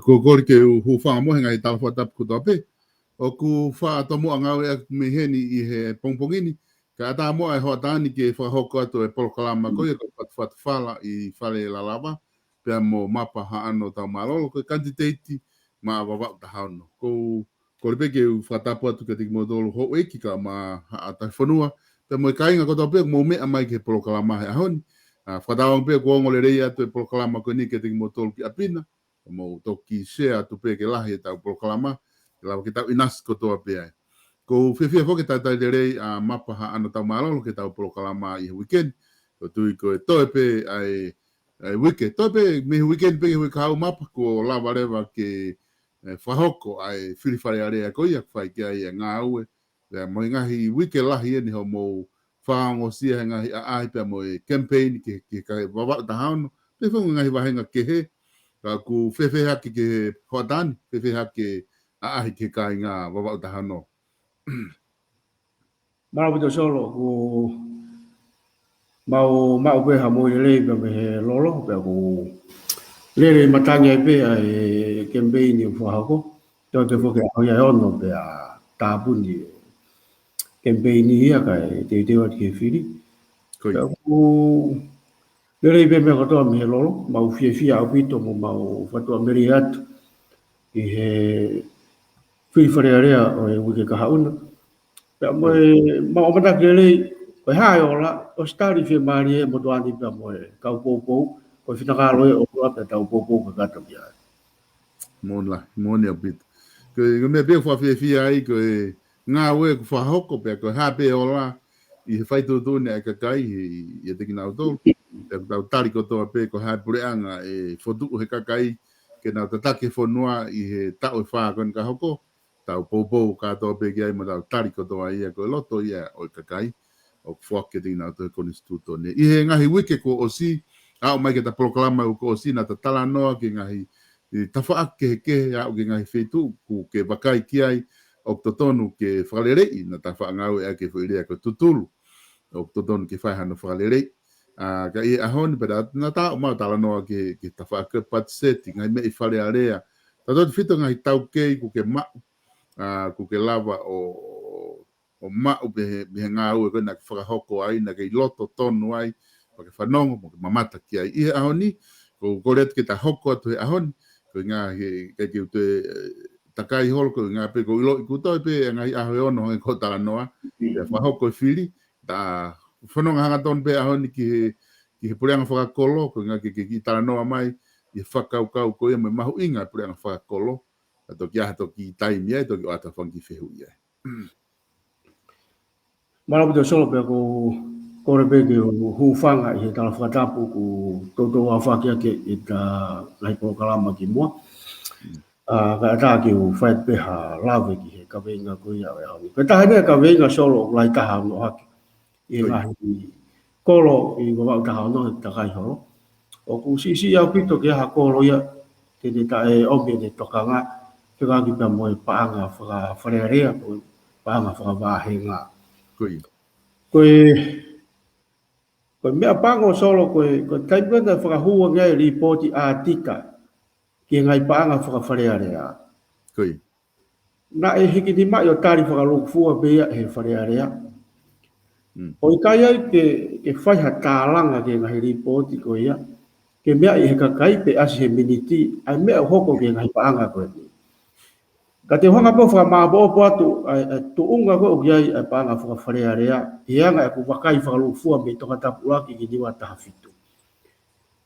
ko ko ke hu fa mo ngai ta fa tap ku tope o ku fa to mo nga me heni I he pongpongini ka ta mo ai ho tani ke fa ho ko to e proklama ko e ko fat fala I fale la lava pe mo mapa ha ano ta malo ko candidate ma va ta hano ko le ke fa ta po tu ke tik mo do ho e ki ka ma ta fonua pe mo kai nga ko to pe mo me mai ke proklama ha hon fa ta on pe ko ngole reia to e proklama ko ni ke tik mo tol ki apina mo toki share tu pe ke lahi tau proklama la ke tau inas ko to pe ai ko fe fo ke tau de rei a mapa ha ano tau malo ke tau proklama I weekend ko tu ko to pe ai weekend to pe me weekend pe we ka mapa ko la vareva ke fa hoko ai fili fare area ko ia fa ke ai nga au le mo nga hi weekend lahi ni ho mo fa ngo si nga hi ai pe mo campaign ke ka va ta hano pe fo nga hi va nga ke he ka ku fefe haki ke hoatani, fefe haki a ahi ke kai ngā wawau tahano. Maraputo solo ku mau pe ha mo le pe he lolo pe ku le matangi pe ai campaign fo hako to te fo ke ho ya ono pe a tabuni campaign ia kai te wat ke fili ku le pe me ko to me lolo mau fie au pito mo mau fatua meriat I he fili fare area o e wike ka hauna pe mo mau mata ke le ko ha yo la o stari fie mari e mo to ani pe mo ka popo ko fina ka lo o pe ta popo ka ta bia Mon ya bit ko me be fo fie ai ko nga we ko fa hoko pe ko ha pe ola I fai tu ne ka kai I te kina auto tau tari ko toa pe ko ha pureanga e fotu he kakai ke na tatake fonua I he tau e wha kon ka hoko tau popo ka toa pe ki ai mo tau tari ko toa ia ko loto ia o kakai o fuake tina to ko instituto ne I he ngahi wike ko o si a o mai ke ta proklama ko o si na ta tala noa ke ngahi I ta wha ke a o ke ngahi fetu ku ke wakai ki ai o totonu ke whalerei na ta wha ngau e ke whirea ko tutulu o totonu ke whai hana whalerei ka I ahon pera na ta o tala no ke ta fa ke pat setting ai me I fale area ta do fito ngai tau ke ku ke ma ku ke lava o ma o be nga o ko na fa hoko ai na ke loto tonu ai pa ke fanongo mo ke mamata ki ai I ahoni ko koret ke ta hoko to ahon ko nga ke te takai hol ko nga pe ko lo ku to pe ngai aho no ko tala no ya fa hoko fili ta fononga hanga ton pe ahoni ki he pureanga whakakolo, ko ngā ki tala noa mai, I whakaukau ko ia me mahu inga pureanga whakakolo, a toki aha toki taimi ai, toki o ata whangi whehu ia. Maraputo solo pe ko kore pe ke hufanga I he tala whakatapu ku toto a whakia ke I ta laiko kalama ki mua. Ka ata ki u whait pe ha lawe ki he ka veinga ko ia e honi. Ka taha nea ka veinga solo lai taha no haki. I ngahi kolo I ngā taha no ta kai holo. O ku si au pito ke ha kolo ia te ta e omi ne toka ngā ke ngā ki pia moe paanga wharearea paanga whakawahenga. Koe mea pango solo koe taipena whakahua ngai ripoti a tika ki ngai paanga whakawharearea. Na e hiki ni mai o tari whakalokufua bea he wharearea. O i kai ai ke whai ha tālanga ke ngahi ripoti ko ia, ke mea i he kakai pe asi he miniti, ai mea hoko ke ngahi paanga ko ia. Ka te hanga po wha mābo po atu, ai tu unga ko o ai paanga whaka wharea rea, i anga e ku wakai whakalufua me toka tapu aki ki niwa taha fitu.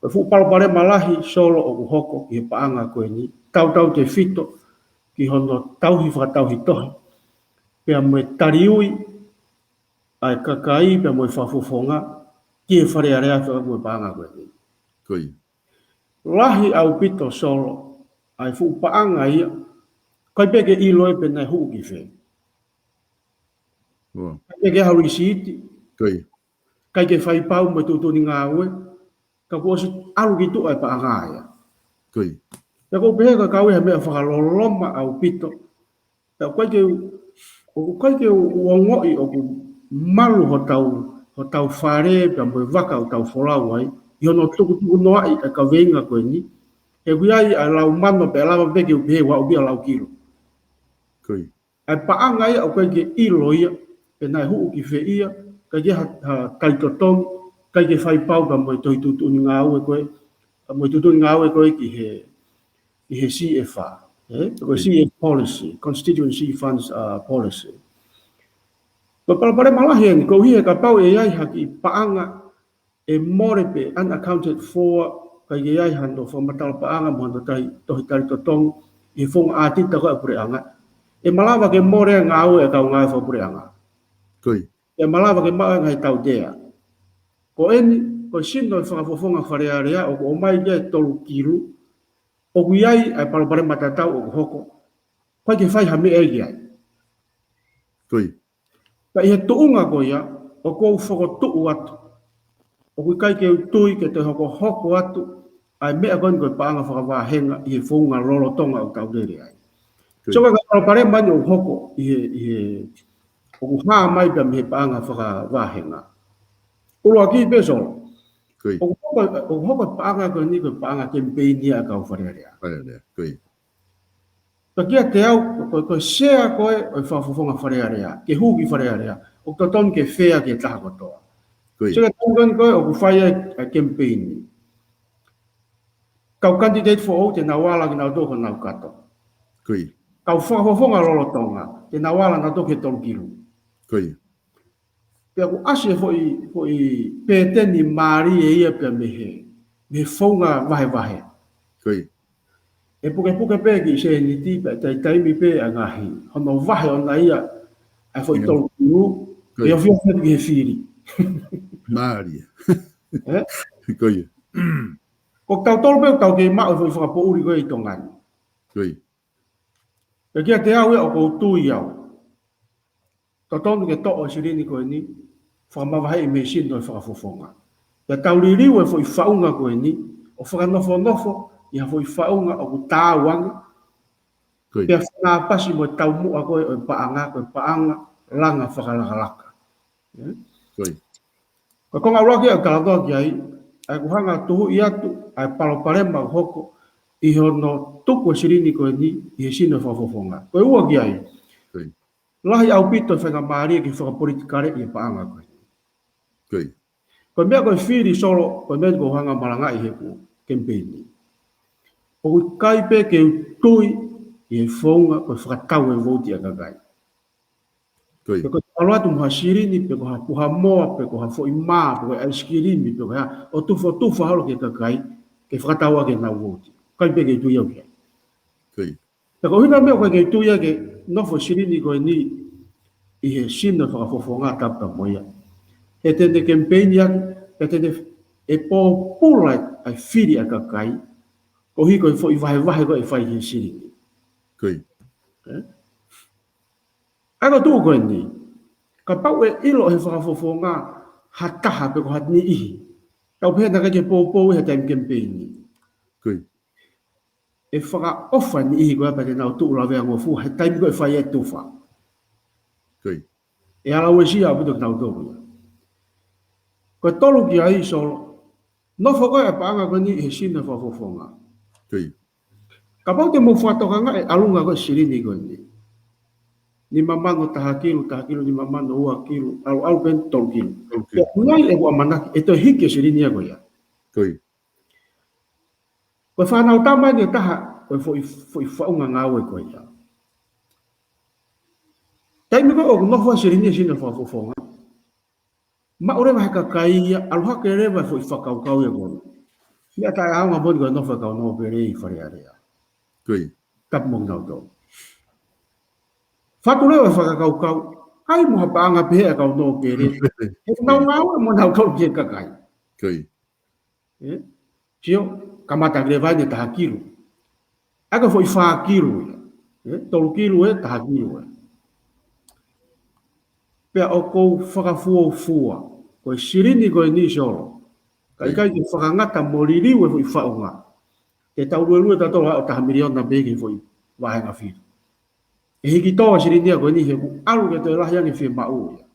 Ko fu palpare malahi solo o ku hoko ki he paanga ko ni, tau te fito, ki hono tauhi whakatauhi tohi, pea me tariui, ai kakai pea mo whafufonga, ki e whare area whaka koe paanga koe ni. Koi. Lahi au pito solo, ai fu paanga ia, kai peke i loe pe nai huu ki whe. Kai peke hauri siiti, Koi. kai ke whai pau me tutuni ngā ue, ka kuosi alu ki tu ai paanga ia. Koi. Pea ko pehe ka kawe ha mea whakaloloma au pito, pea kai ke uongoi o ku malu ho tau whare, pia moe waka o tau wholau ai, i hono tuku noa i ka venga koe ni, e wiai a lau mano pe alawa peke upehe wa ubia lau kilo. Koi. Ai paanga ia o koe ke ilo ia, pe nai huu ki whe ia, ka ke ha kaitotong, kai ke whai pau ka moe toi tutuni ngā ue koe, moe tutuni ngā ue koe ki he CFA, ko CF policy, constituency funds policy. Ko palapare malahi ni, ko hia ka pau e ai haki paanga e more pe unaccounted for, ka i ai hando whamatala paanga mo hando tohi tari totong, i whonga ātita ko e pure anga. E malawa ke more ngā ue e kau ngā e whapure anga. Koi. E malawa ke maa ngai tau dea. Ko eni, ko sino i whakafofonga wharearea, o ko omai ia e tolu kiru, o kui ai ai palapare matatau o hoko, kai ke whai hame e ai. Koi. Ka i he tuunga ko ia, o kou whakotuu atu. O kui kai ke utui ke te hoko atu, ai mea koin koe paanga whakawāhenga i he whunga lolo tonga o tau rere ai. So ka palapare mani o hoko i he o ku haa mai pia me he paanga whakawāhenga. Uloa ki pesolo. Koi. O hoko paanga koe ni koe paanga kempeinia a kau wharearea. Koi. Ka kia te au, koe sea koe o i whafufonga wharearea, ke huki wharearea, o ka ton ke whea ke taha kotoa. Koi. So ka tongan koe o ku whaia a kempeini. Kau candidate for o te nawala ki nau toko nau kato. Koi. Kau whafufonga lolo tonga, te nawala nau toko he tolu kiru. Koi. Pea ku ase fo i pēteni maari e ia pea me whaunga wahe. Koi. E puke pēki se ni tipa, tai taimi pē a ngahi. Hono wahe o na ia, a fo i tolu kiru, e o fio ki he whiri. Maria. Eh? Koi. Ko tau tolu pēu tau ke mao fo i whakapo uri koe i tongani. Koi. Pea kia te au e o kou tui au. Ka tonu ke to'o sirini koe ni, whakamawahe i me sino e whakafofonga. Pea tau ririu e fo i whaunga koe ni, o whakanofo, ia fo i whaunga o ku tāwanga. Koi. Pea whanga pasi mo tau mua koe o i paanga, langa whakalakalaka. Koi. Ka konga uraki au kalatoa ki ai, ai kuhanga tuhu i atu, ai paloparema hoko, i hono tuku e sirini koe ni, i he sino e whafofonga. Koe ua ki ai, Koi. lahi au pito whenga maaria ki whakapolitikare i paanga koe. Koi. Koe mea koe whiri solo, koe mea koe hanga malanga i heku kempeini. O koe kaipe ke utui i he whaunga koe whakatau e voti a kakai. Koi. Pe koe aloatu mha sirini, pe koe ha puha moa, pe koe ha fo i maa, pe koe aiskirimi, pe koe ha o tufa halo ke kakai, ke whakatau a ke nau voti. Kaipe ke utui au kia. Koi. Pe koe hina mea koe ke utui a ke nofo sirini koe ni i he sino whakafofonga tapa moia. He tene kempeini atu, he tene e pō pūlai ai whiri a kakai, ko hi koe fo i wahe koe i whai he sirini. Koi. Ako tū koe ni, ka pau e ilo he whakafofonga hataha pe ko hatni ihi. Kau pēna ka ke pō he taim kempeini. Koi. E whaka ofa ni ihi koe pa te nau tū la vea ngofu, he taim koe whai e tūwha. Koi. E ala ue si au puto nau tōku. Koe tolu ki ai solo, nofo koe e paanga koe ni he sina whafofonga. Koi. Ka pau te mo whatokanga e alunga koe sirini koe ni. 5 mano taha kilo 5 mano 2 kilo, au ben 3 kilo. Okay. Ngai e wa manaki, e to hike sirinia ko ia. Koi. Ko whanau tamai ni taha, ko foi whaunga ngāwe ko ia. Tai mi ko o nofo sirinia sina whafofonga. Ma ore wa heka kai ia, aluha ke rewa foi whakaukau ia kono. Ia tai aunga bodi ko nofo kau no pere i wharearea. Koi. Tap mong nau tau. Whatu rewa whakaukau, ai moha paanga pehea kau no pere. He nau ngāwe mo nau tau kia kakai. Koi. Sio, kamata grevai ni taha kilo. Aka foi 4 kilo ia. 3 kilo e taha kilo ia. Pea o kou whakafua, koe sirini koe ni solo. Kai ki whakangata moririu e foi whaunga. Te tau lue tato o taha miliona beki foi wahenga whiru. E hiki toa sirinia koe ni he ku alu ke toi lahiangi whie mau ia.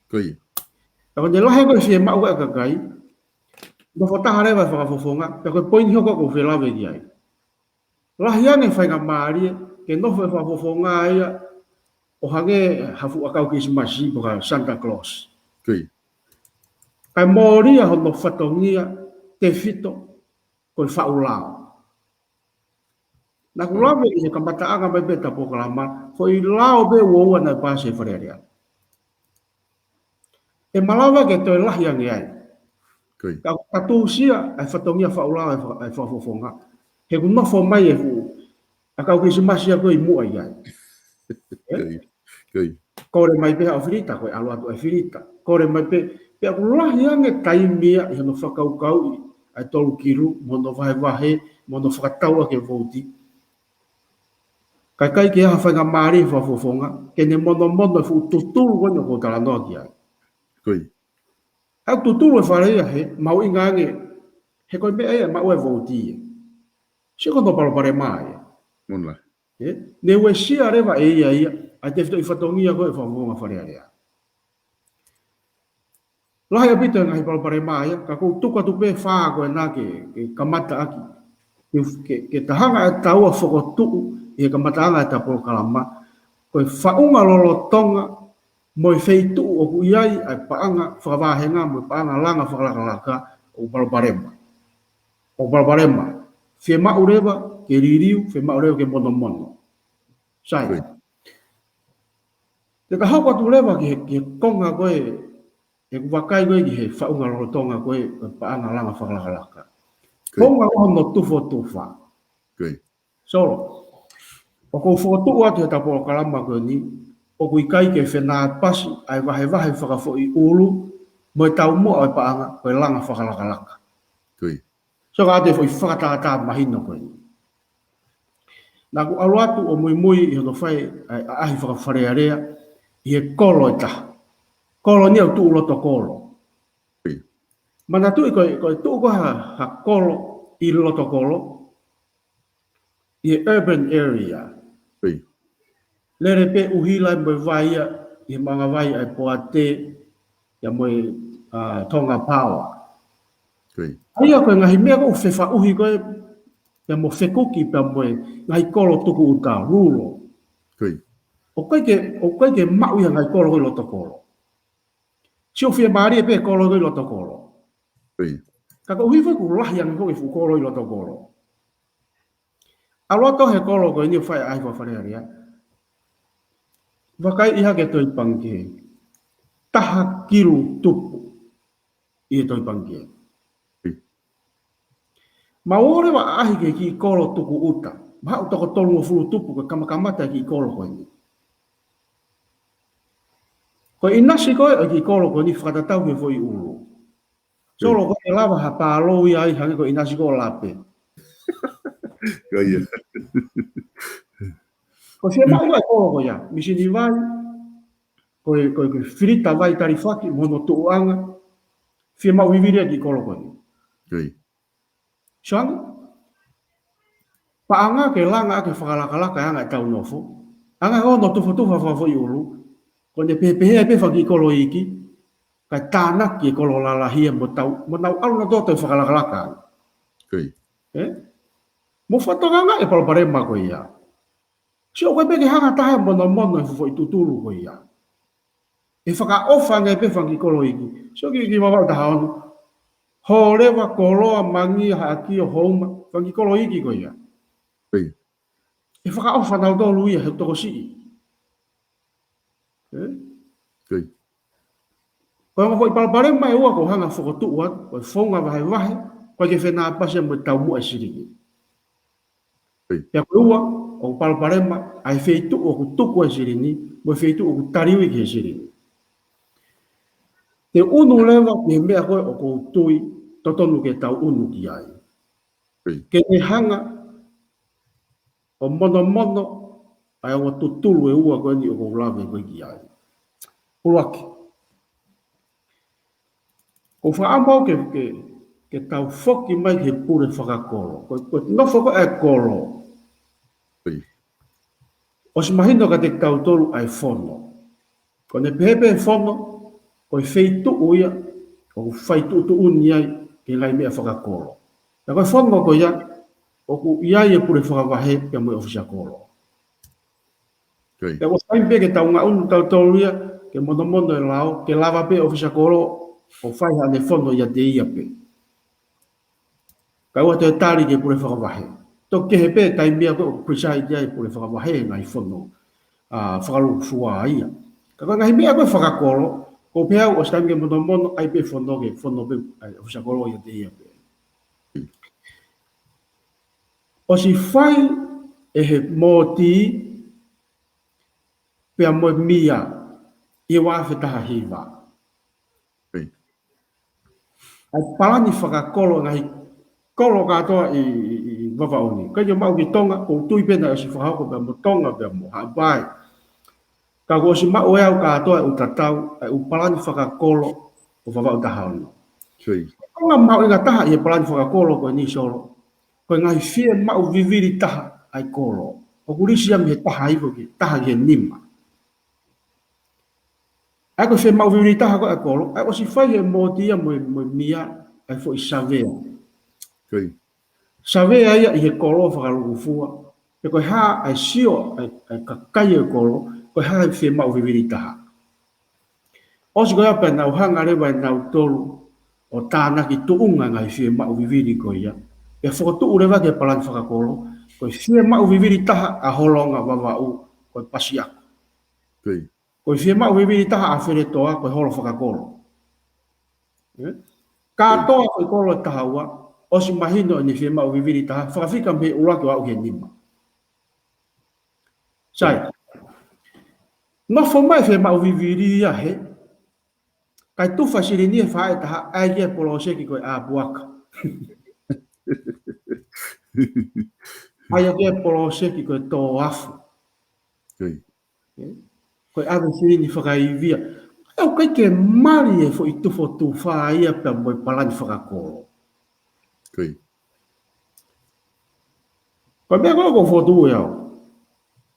Koi. Ako ne lahiangi koe whie mau e kakai, no whataha rewa whakafofonga, pe koe poini hoko ko whie lawe ki ai. Lahiangi whainga maari, ke nofo e whafofonga ia, o hange hafu akau Christmasi ko ka Santa Claus. Koi. Kai moria hono whatongia te fito koe whaulao. Na kulawe i he kamata anga mai beta po kalama, ko i lao be woua na pase wharerea. E malawa ke toi lahiangi ai. Koi. Ka tatu sia ai whatongia whaulao ai whafofonga. He kunofo mai e hu, akau Christmasi a koe i mua i ai. Koi. Koi. Kore mai pe au firita, koe alu atu ai firita. Kore mai pe aku lahiangi taimia i hano whakaukau i ai 3 kilo, mono vahe, mono whakatau ke vouti. Kai ki aha whainga maari whafofonga, ke ne mono fu tuturu kono ko tala noa ki ai. Koi. Hau tuturu e whareia he, mau inga ange, he koe mea e mau e vouti e. Si kono palopare maa e. Monla. Ne ue sia rewa e ia ia, ai te fito i whatongia koe whafonga wharea rea. Lahi apita ngahi palopare maa ia, ka kou tuka tupe whaa koe nā ke kamata aki. Ke tahanga e taua whakotuku, i he kamataanga e tapolo kalama, koe whaunga lolotonga, mo i feitu o ku iai, ai paanga whakawahenga, mo i paanga langa whakalakalaka, o Balbarema. O Balbarema, whie mau rewa, ke ririu, whie mau rewa ke mono mono. Sai. Te ka hau atu rewa ke konga koe, e kuwakai koe ki he whaunga lolotonga koe, paanga langa whakalakalaka. Konga koe no tufo tufa. Solo. O kou whakatuku atu he tapolo kalama koe ni, o kui kai ke whenā pasi, ai wahe whakafo i ulu, mo i tau mua ai paanga, koe langa whakalakalaka. So ka ate i whakatata mahino koe ni. Nā ku alu atu o mui i hono whai, ai ahi whakawharearea, i he kolo e taha. Kolo ni au tuu loto kolo. Mana tu i koe tuu koe ha kolo, i loto kolo, i he urban area. Lere pe uhila mo vai i manga vai ai poate ya mo tonga power. Ai ko ngahi me ko fefa uhi ko ya mo fekuki pa mo ngai kolo tuku uta rulo. O kai ke mau ya ngai kolo ko lo tokolo. Si o fie mari pe kolo ko lo tokolo. Ka ko uhi fa ku lah yang ko fu kolo lo tokolo. Alo to he kolo ko ni fai ai fa fa ria. Wakai iha ke toi pangke. Taha kilo tupu. Ia toi pangke. Maore wa ahi ke ki kolo tuku uta. Maha utako tolungo fulu tupu ke kamakamata ki kolo koe ni. Koe inasi koe o ki kolo koe ni whakatatau ke foi ulu. Solo koe lava ha pālo i ai hangi koe inasi koe lape. Ko se mau e kolo ko ya, misi ni vai, ko frita vai tarifaki, mono tuanga, fie mau viviria ki kolo ko ni. Soang, paanga ke langa ke whakalakalaka anga e tau nofo, anga ho no tufa fafo i ulu, ko ne pepehe pe whaki kolo iki, kai tāna ki kolo lalahia mo nau alu na toto e whakalakalaka. Mo whatonganga e palparema ko ia. Sio koe peke hanga tahe mono fo itutulu koe ia. E whakaofa ngai pe whangikolo iki. Sio ki mawau taha ono. Ho rewa koloa mangi haki o homa. Whangikolo iki koe ia. Pei. E whakaofa nau tolu ia he toko sii. Pei. Koe ngako i palapare mai ua ko hanga whakotu ua. Koe whonga wahe. Koe ke whenā pasi mo tau mua siriki. Pea koe ua, o palparema, ai feitu o ku tuku e sirini, mo feitu o ku tariwi ki e sirini. Te unu lewa ki mea koe o ku tui, totonu ke tau unu ki ai. Ke ne hanga, o mono, ai o tutulu e ua koe ni o ku lawe koe ki ai. Uruaki. Ko whaamau ke tau foki mai ke pure whakakoro. Ko nofo ko e koro. O si mahino ka te kautolu ai fono. Ko ne pepe fono, ko i feitu uia, o ku faitu utu uni ai, ke ngai mea whakakoro. Na koe fono ko ia, o ku iai e pure whakavahe, ke mo e ofisa koro. Ke o saimpe ke tau ngā unu kautolu ia, ke mono e lao, ke lava pe ofisa koro, o whai hane fono ia te ia pe. Ka ua te tari ke pure whakavahe. Tō ke he pē tai mea ko presai ia e pure whakawahe ngai whono whakaluku fua ia. Ka koe ngai mea koe whakakoro, ko pēau o stai mea mono ai pē whono ke whono pē whakakoro ia te ia pē. O si whai e he mōti pēa moe mia i wāwhi taha hiwa. Ai parani whakakoro ngai kolo katoa i wawaoni. Kai mau ki tonga, o tui pena o si whahako pia mo tonga pia mo hapai. Ka ko si mau eau katoa u tatau, u palani whakakolo o wawao tahaono. Tonga mau inga taha i palani whakakolo koe ni solo. Koe ngai fie mau viviri taha ai kolo. O kurisi am he taha iwo ki, taha ki he nima. Ai koe fie mau viviri taha koe ai kolo, ai o si whai he mōtia mo mia, ai fo i savea. Savea ia i he kolo whakaluku fua. E koe haa ai sio ai kakai e kolo, koe haa ai whie mau viviri taha. Osi koe apa nau hanga rewa nau tolu o tānaki tuunga ngai whie mau viviri koe ia. E whakotu rewa ke palani whakakolo, koe whie mau viviri taha a holonga wawau koe pasi aku. Koe whie mau viviri taha a where toa koe holo whakakolo. Katoa koe kolo taha ua, o si mahino ni whie mau viviri taha, whakawhika me uraki wa uhe nima. Sai, nofo mai whie mau viviri ia he, kai tuwha siri ni e whae taha, ai kia polo seki koe a buaka. Ai kia polo seki koe tō afu. Koe ave siri ni whakaivia. Au kai ke mari e fo i tufo tu wha ia pia moi palani whakakolo. Koe mea koe ko whotu e au.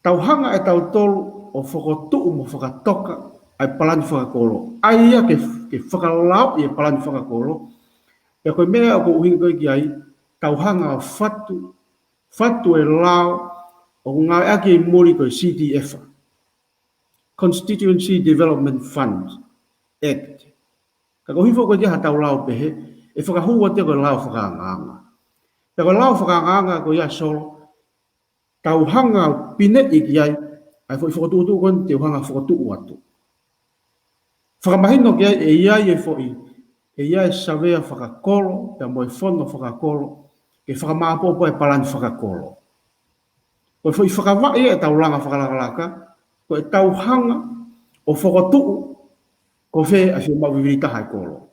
Tau hanga e tau tolu o whakotu mo whakatoka ai palani whakakolo. Ai ia ke whakalau i e palani whakakolo. E koe mea o ko uhinga koe ki ai, tau hanga o fatu e lao o ngā ake i mori koe CDF. Constituency Development Fund Act. Ka ko hifo koe kia tau lao pehe, e whakahua te koe lao whakaanganga. Te koe lao whakaanganga koe ia solo, tau hanga pine i ki ai, ai fo i whakatuutu koe te hanga whakatuu atu. Whakamahino ki ai e iai e fo i, e iai savea whakakolo, te moe whono whakakolo, ke whakamaapopo e palani whakakolo. Koe fo i whakawai e tau langa whakalakalaka, koe tau hanga o whakatuu, ko whe a whie mau viviri taha i kolo.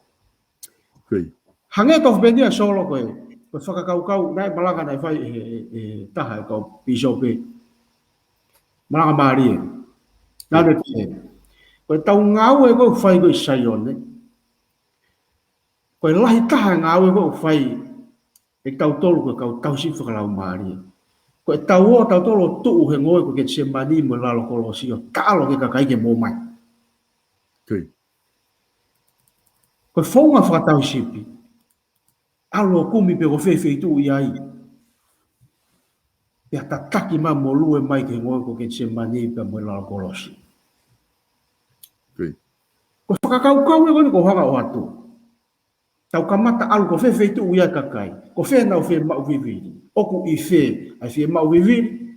Hange tof bendia solo koe, koe whakakaukau, nai malanga nai whai e taha e kau piso pe. Malanga maari e. Nane te. Koe tau ngau e koe whai koe saione. Koe lahi taha ngau e koe whai e tau tolu koe kau tau si whakalau maari e. Koe tau o tau tolu tuu he ngoe koe ke se mani mo lalo kolo sio. Kalo ke kakai ke mō mai. Koe whaunga whakatau sipi. Alo kumi pe ko whewhi tu i ai. Pia tataki ma mo lue mai ke ngoi ko ke semani pe mo la kolosi. Ko whakakau e koni ko hanga o atu. Tau kamata alu ko fe tu uia kakai. Ko fe na o fe mau viviri. Oku I fe, ai fe mau viviri,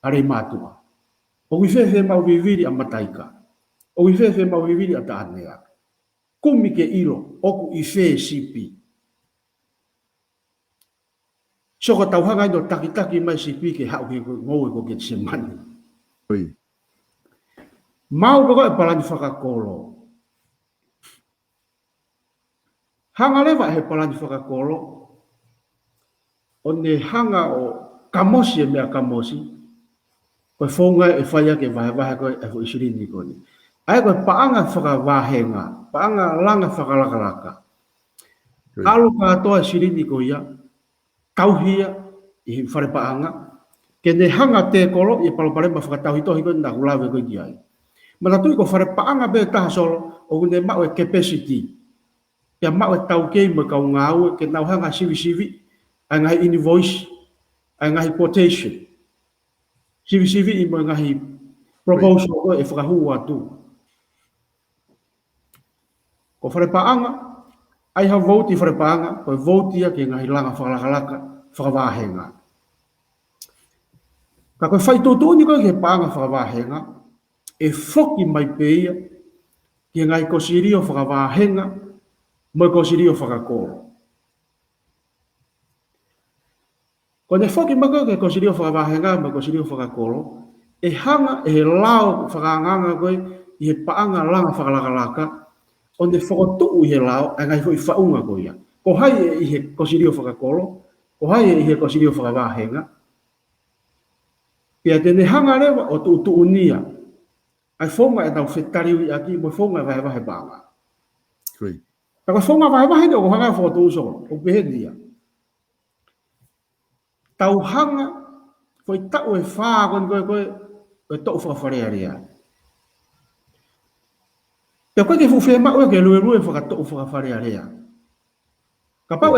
are matua. O I fe mau viviri a mataika. O I fe mau viviri a taanea. Kumi ke ilo, oku I fe sipi. Soko tau hanga ino taki mai sipi ke hau ke ngoi ko ke semani. Mau ko e palani whakakolo. Hanga lewa he palani whakakolo. O ne hanga o kamosi e mea kamosi. Koe whaunga e whaia ke vahe koe e fu isirini koni. Ai koe paanga whakavahenga. Paanga langa whakalakalaka. Alu katoa isirini ko ia. Tauhia I whare paanga. Ke ne hanga te kolo I palopalema whakatauhitohi koe na hulawe koe ki ai. Mana tui ko whare paanga be taha solo o ne mau e capacity. Pia mau e tau kei mo kau ngāu ke nau hanga sivi. Ai ngahi invoice. Ai ngahi quotation. Sivi I mo ngahi proposal ko e whakahu atu. Ko whare paanga. Ai ha vote I whare paanga. Ko vote ia ke ngahi langa whakalakalaka. Whakawahenga. Ka koe whai tōtōni koe ke paanga whakawahenga. E whoki mai peia. Ke ngai kosirio whakawahenga. Mai kosirio whakakoro. Ko ne whoki mai koe ke kosirio whakawahenga. Mai kosirio whakakoro. E hanga e lao whakanganga koe. I he paanga langa whakalakalaka. O ne whakotuu I he lao. E ngai hui whaunga koe ia. Ko hai I he kosirio whakakoro. Ko hai I he kosirio whakawahenga. Pia tene hanga rewa o tu unia. Ai whonga e tau whetariwi aki. Mo whonga e wahe banga. Tako whonga wahe o hanga whakotuu soro. O pehendia. Tau hanga. Foi tau e whaa koe. Koe tau whakawharea rea. Pia koe ke fuwhe mau e ke lue whakatau whakawharea rea. Ka pau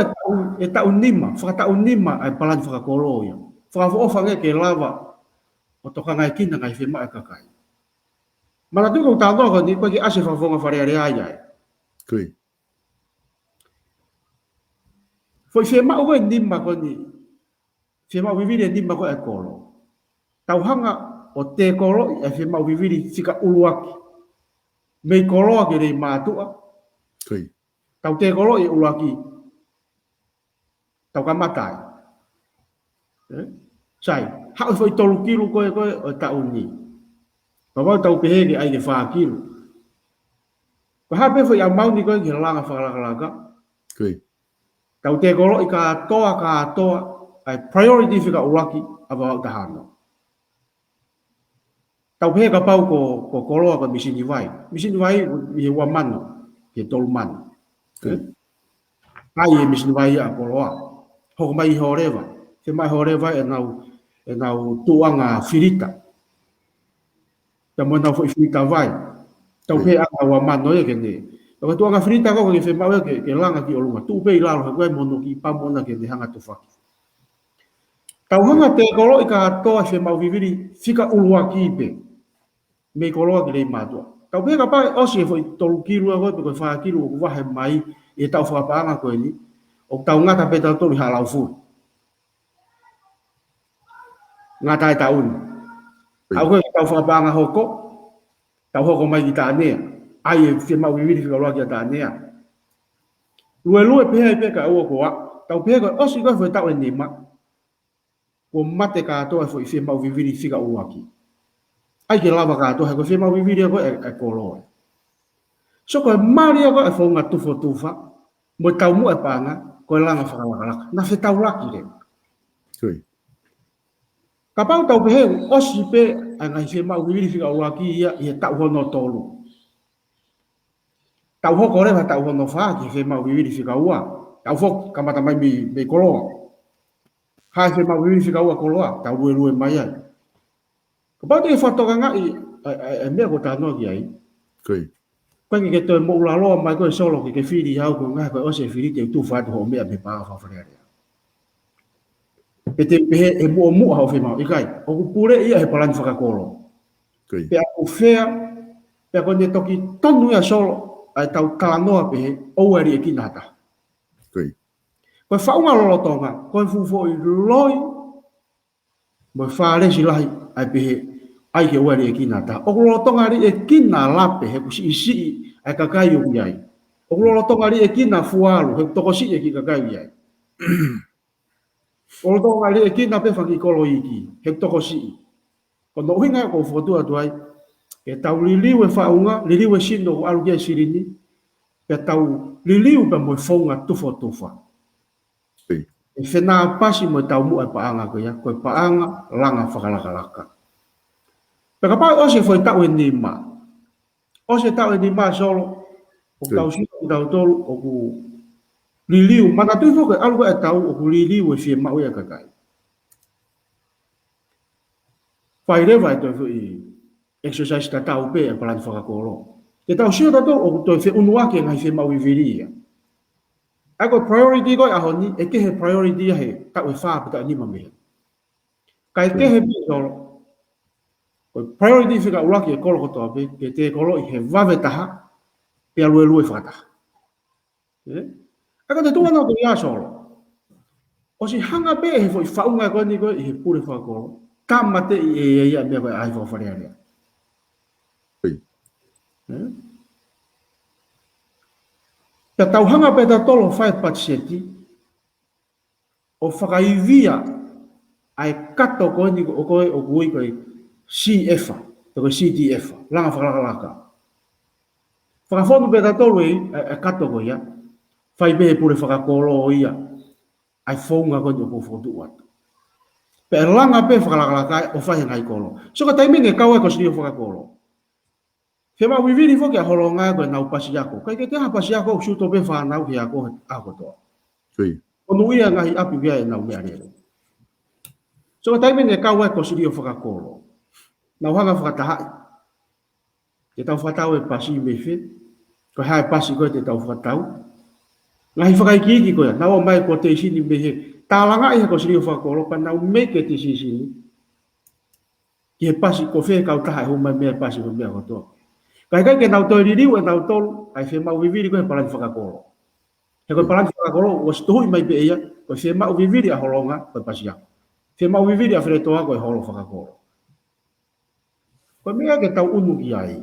e tau nima. Whakatau nima ai palani whakakolo ia. Whakawhofanga ke lava. O toka ngai kina ngai whema e kakai. Mana tui kau tātoa ko ni koe ki ase whawhonga wharea rea ai. Kui. Foi whema ue nima ko ni. Whema viviri e nima ko e kolo. Tau hanga o te kolo e whema viviri whika uluaki. Mei koloa ke rei mātua. Kui. Tau te kolo e uluaki. Tau ka matai. Sai. Hau foi tolu kilu koe o tau ni. Pawau tau pehege ai ke 4 kilu. Ko hape foi au mau ni koe ki langa whakalaka. Kui. Tau te kolo I ka toa ai priority whika uraki apa au tahano. Tau pehe ka pau ko koloa ko misini vai. Misini vai I he mano. Ke tolu mano. Ai e misini vai a koloa. Hoko mai horewa. Ke mai horewa e nau tuanga firita. Ta mo nau foi firita vai. Tau pe anga wa mano e kene. Tau tuanga firita ko ke mau ke langa ki olunga. Tu pe lalo ko mono ki pamona ke hanga tu faki. Tau hanga te kolo I ka toa fe mau viviri fika ulua ki pe. Me koloa ki rei matua. Tau pe ka pa osi foi tolu kilu ko pe ko 4 kilu ko wahe mai e tau whakapanga ko ni. O tau ngata pe tau tolu halau fu. Ngata e taun. Au koe tau whakapanga hoko. Tau hoko mai ki tānea. Ai e whia mau viviri whika roa ki a tānea. Lue pehe pe ka ua koa. Tau pehe koe osi koe foi tau e nima. Ko mate katoa foi whia mau viviri whika ua ki. Ai ke lava katoa koe whia mau viviri koe e koloa. So koe maria koe e whaunga tufo tufa. Mo tau mua e panga. Koe langa whakalakalaka. Na whi tau laki re. Kui. Ka pau tau pehe osi pe ai ngai whia mau viviri whika ua ki ia I he tau hono tolu. Tau hoko rewa tau hono whaa ki whia mau viviri whika ua. Tau hoko kamata mai me koloa. Hai whia mau viviri whika ua koloa. Tau lue mai ai. Ka pau te whatoka ngai e mea ko tānoa ki ai. Kui. Koe ke toi mo ula loa mai koe solo ke whiri hau ko ngai koe ose whiri te tu whatu ho mea me paa whawharea rea. pe te pehe e mo hau whi mau, i kai, o ku pure ia he palani whakakolo. Pe a ku whea, pe a kone toki tonu ia solo, ai tau kalanoa pehe, ou eri e kinata. Koe whaunga lolotonga, koe fufo i loi, mo whaaresi lahi, ai pehe, ai ke uari e kinata. O lolotonga ri e kina lape, he kusi isi, ai kakai o iai. O lolotonga ri e kina fualu, he toko si e ki kakai iai. O lolotonga ri e kina pe whaki kolo iki, he toko si. Kono uhinga ko fotua tuai, ke tau liliu e whaunga, liliu e sino o alu kia sirini, pe tau liliu pe mo whaunga tufa. E whenā pasi mo tau mua e paanga koia, koe paanga langa whakalaka. Peka pai ose foi tau e nima. Ose tau e nima solo, o tau sino o tau tolu, o ku liliu, mana tui foke alu e tau, o ku liliu e fie mau e kakai. Pai rewa e toi fui exercise ta tau pe e palani whakakoro. Te tau sino tato, o ku toi fe unuake ngai fie mau i viria. Ako priority ko ahoni e ke he priority he ta we fa ta ni mame. Kai ke he bi solo. Ko priority fika uraki e kolo ko to be ke te kolo i he vave taha pe alu fa ta. Ako te tuana ko ya solo. O si hanga be he foi faunga ko ni ko i he pure fa kolo. Kamate i e ia me ko ai fo fa rea. Te tauhanga pe ta tolo fai patseti o whakaivia ai kato ko ni o koe o kui koe CF, to koe CDF, langa whakalaka. Whakafonu pe ta tolo e kato ko ia, fai behe pure whakakolo o ia, ai whaunga ko ni o ko whotu watu. Pe langa pe whakalaka o whai ngai kolo. So ka taiminge kaua ko sini o whakakolo. Ke ma viviri fo ke holonga ko na upasi yako. Kai ke ha pasi yako shuto be fa na ke yako ako to. Oi. Ono ia ngai api via na me are. So taime ne ka wa ko siri o faka kolo. Na hanga faka ta. Ke tau fatau e pasi me fe. Ko ha pasi ko te tau fatau. Ngai faka ki ko na o mai ko te sini me he. Ta langa ia ko siri o faka kolo pa na me ke te sini. Ke pasi ko fe ka ta ho mai me pasi ko me ko to. Kai ke nau toi ririu e nau tolu, ai whe mau viviri koe palani whakakoro. He koe palani whakakoro, o stuhui mai pe ia, koe whe mau viviri a holonga, koe pasi ako. Whe mau viviri a wheretoa koe holo whakakoro. Koe mea ke tau unu ki ai.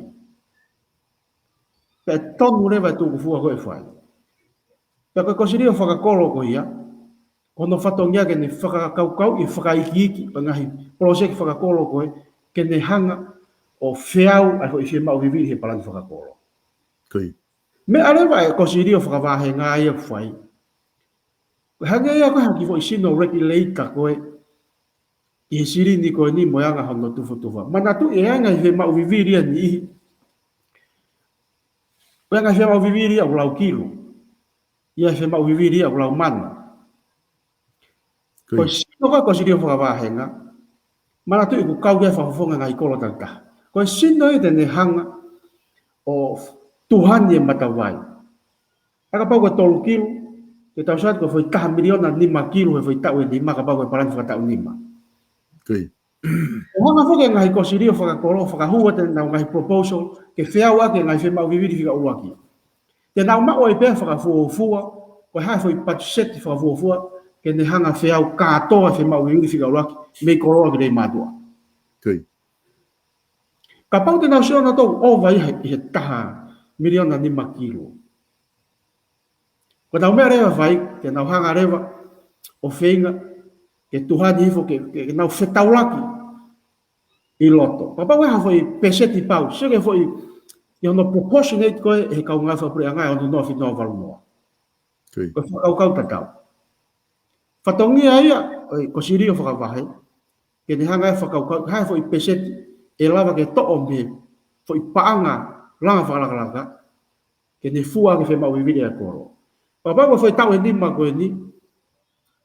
Pe tonu rewa tūku fua koe whai. Pe koe kosirio whakakoro koe ia, kono whatongia ke ne whakakaukau i whakaiki, o ngahi prosek whakakoro koe, ke ne hanga, o feau ai foi mau viviri he palani whakakoro. Koi. Me arewa e kosirio whakawahe ngā ia whai. Hange ia koe haki foi sino regulator koe i he sirini koe ni moyanga hono tufa. Mana tu e anga he mau viviri ani ihi. Anga he mau viviri a ulau kilo. Ia he mau viviri a ulau mana. Koe sino koe kosirio whakawahe ngā. Mana tu i ku kau kia whafonga ngā i kolo tangta. Koe sino e tene hanga o Tuhan ye matawai. Aka pau koe 3 kilo, ke tau saat koe foi taha miliona 5 kilo he foi tau e 5 ka pau koe palani whakatau 5. Koi. O hanga whoke ngahi kosirio whakakoro, whakahua tene nau ngahi proposal, ke whea wake ngahi whe mau viviri whika uaki. Te nau mao e pēr whakafuofua, koe hai foi patuseti whakafuofua, ke ne hanga wheau kātoa whe mau viviri whika uaki, mei koroa ki rei mātua. Koi. Ka pau te nau siona tau, o vai he taha miliona 5 kilo. Ko tau mea rewa vai, ke nau hanga rewa, o whenga, ke tuhani hifo, ke nau whetaulaki, i loto. Ka pau eha foi peseti pau, sio ke foi, i hono proportionate koe, he kau ngā whapure a ngai, hono noa whinoa warunoa. Koi. Ko whakau tatau. Whatongia ia, ko sirio whakawahe, ke ne hanga e whakau, hai foi peseti, e lava ke to'o me, foi paanga, langa whakalaka, ke ne fua ke whemau viviri a koro. Papa ko foi tau e nima koe ni,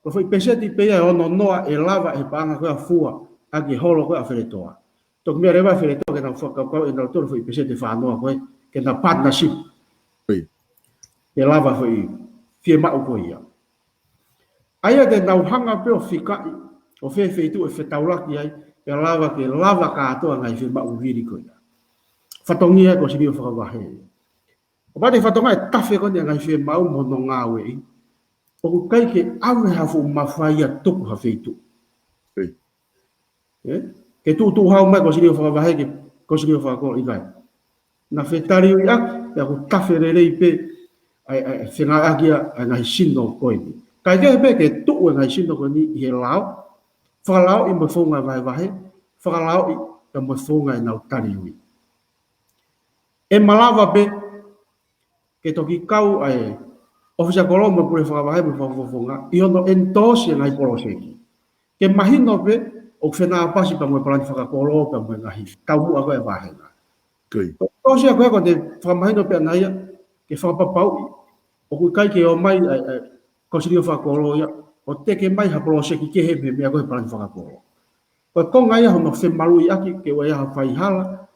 ko foi peseti pea e ono noa e lava e paanga koe a fua, a ki holo koe a wheretoa. Tok mea rewa wheretoa ke nau whakau e nau toro foi peseti whanoa koe, ke na partnership. Koi. E lava foi fie mau koe ia. Aia te nau hanga peo whikai, o fe tu e fe taulaki ai ke lava katoa ngai fe ma'uviri koe fatongia ko sini whakavahe o pate fatonga e tafe ko ngai fe mau mono ngawe o ku kai ke awe hafu mawhai a tuku ha feitu ke tu hau mai ko sini whakavahe ke ko sini whakako i kai na fe tari ui ak ya ku tafe rerei pe ai whenga akia ngai sino koe ni kai ke pe ke tu ngai sino koe ni i he lao whakalao i mawhonga vahe whakalao i mawhonga i nau tari ui e malawa pe ke toki kau ai ofisa kolo mo pure whakavahe mo whakawhonga i ono entosi ngai poloseki ke mahino pe o whena apasi pa mo palani whakakolo pa mo ngahi tau mua koe vahenga tosi a koe ko te whakamahino pe anaia ke whakapapau o kui kai ke o mai kosirio whakakolo ia o teke mai ha poloseki ke he mea koe palani whakakolo ko konga ia hono whemaru i aki ke wa ia whai hala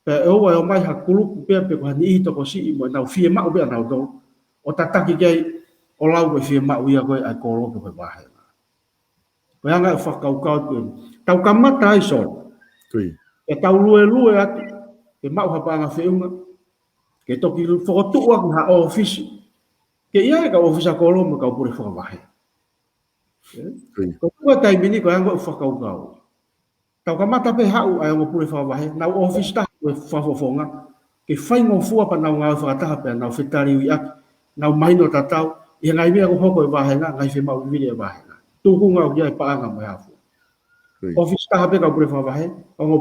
pe o mai ha kuluku pe ko hani i toko si i mo nau fie mau pe nau do o tataki kei o lau ko fie mau ia koe ai kolo ko vahe ko anga whakaukau pe tau kamata ai so e tau lue ati ke mau ha panga whiunga ke toki whakotu aki ha ofisi ke ia e ka ofisa kolo mo ka pure whakavahe ko tua taimini ko anga whakaukau tau kamata pe hau ai mo pure whakavahe nau ofisi ta ko whafofonga ke whaingo fua pa nau ngau whakataha pe nau whetari ui aki nau maino tatau i ngai mea ko hoko e vahenga ngai whi mau viri e vahenga tuku ngau kia e paanga mai hafu ofisi taha pe ka pure whakavahe o ngo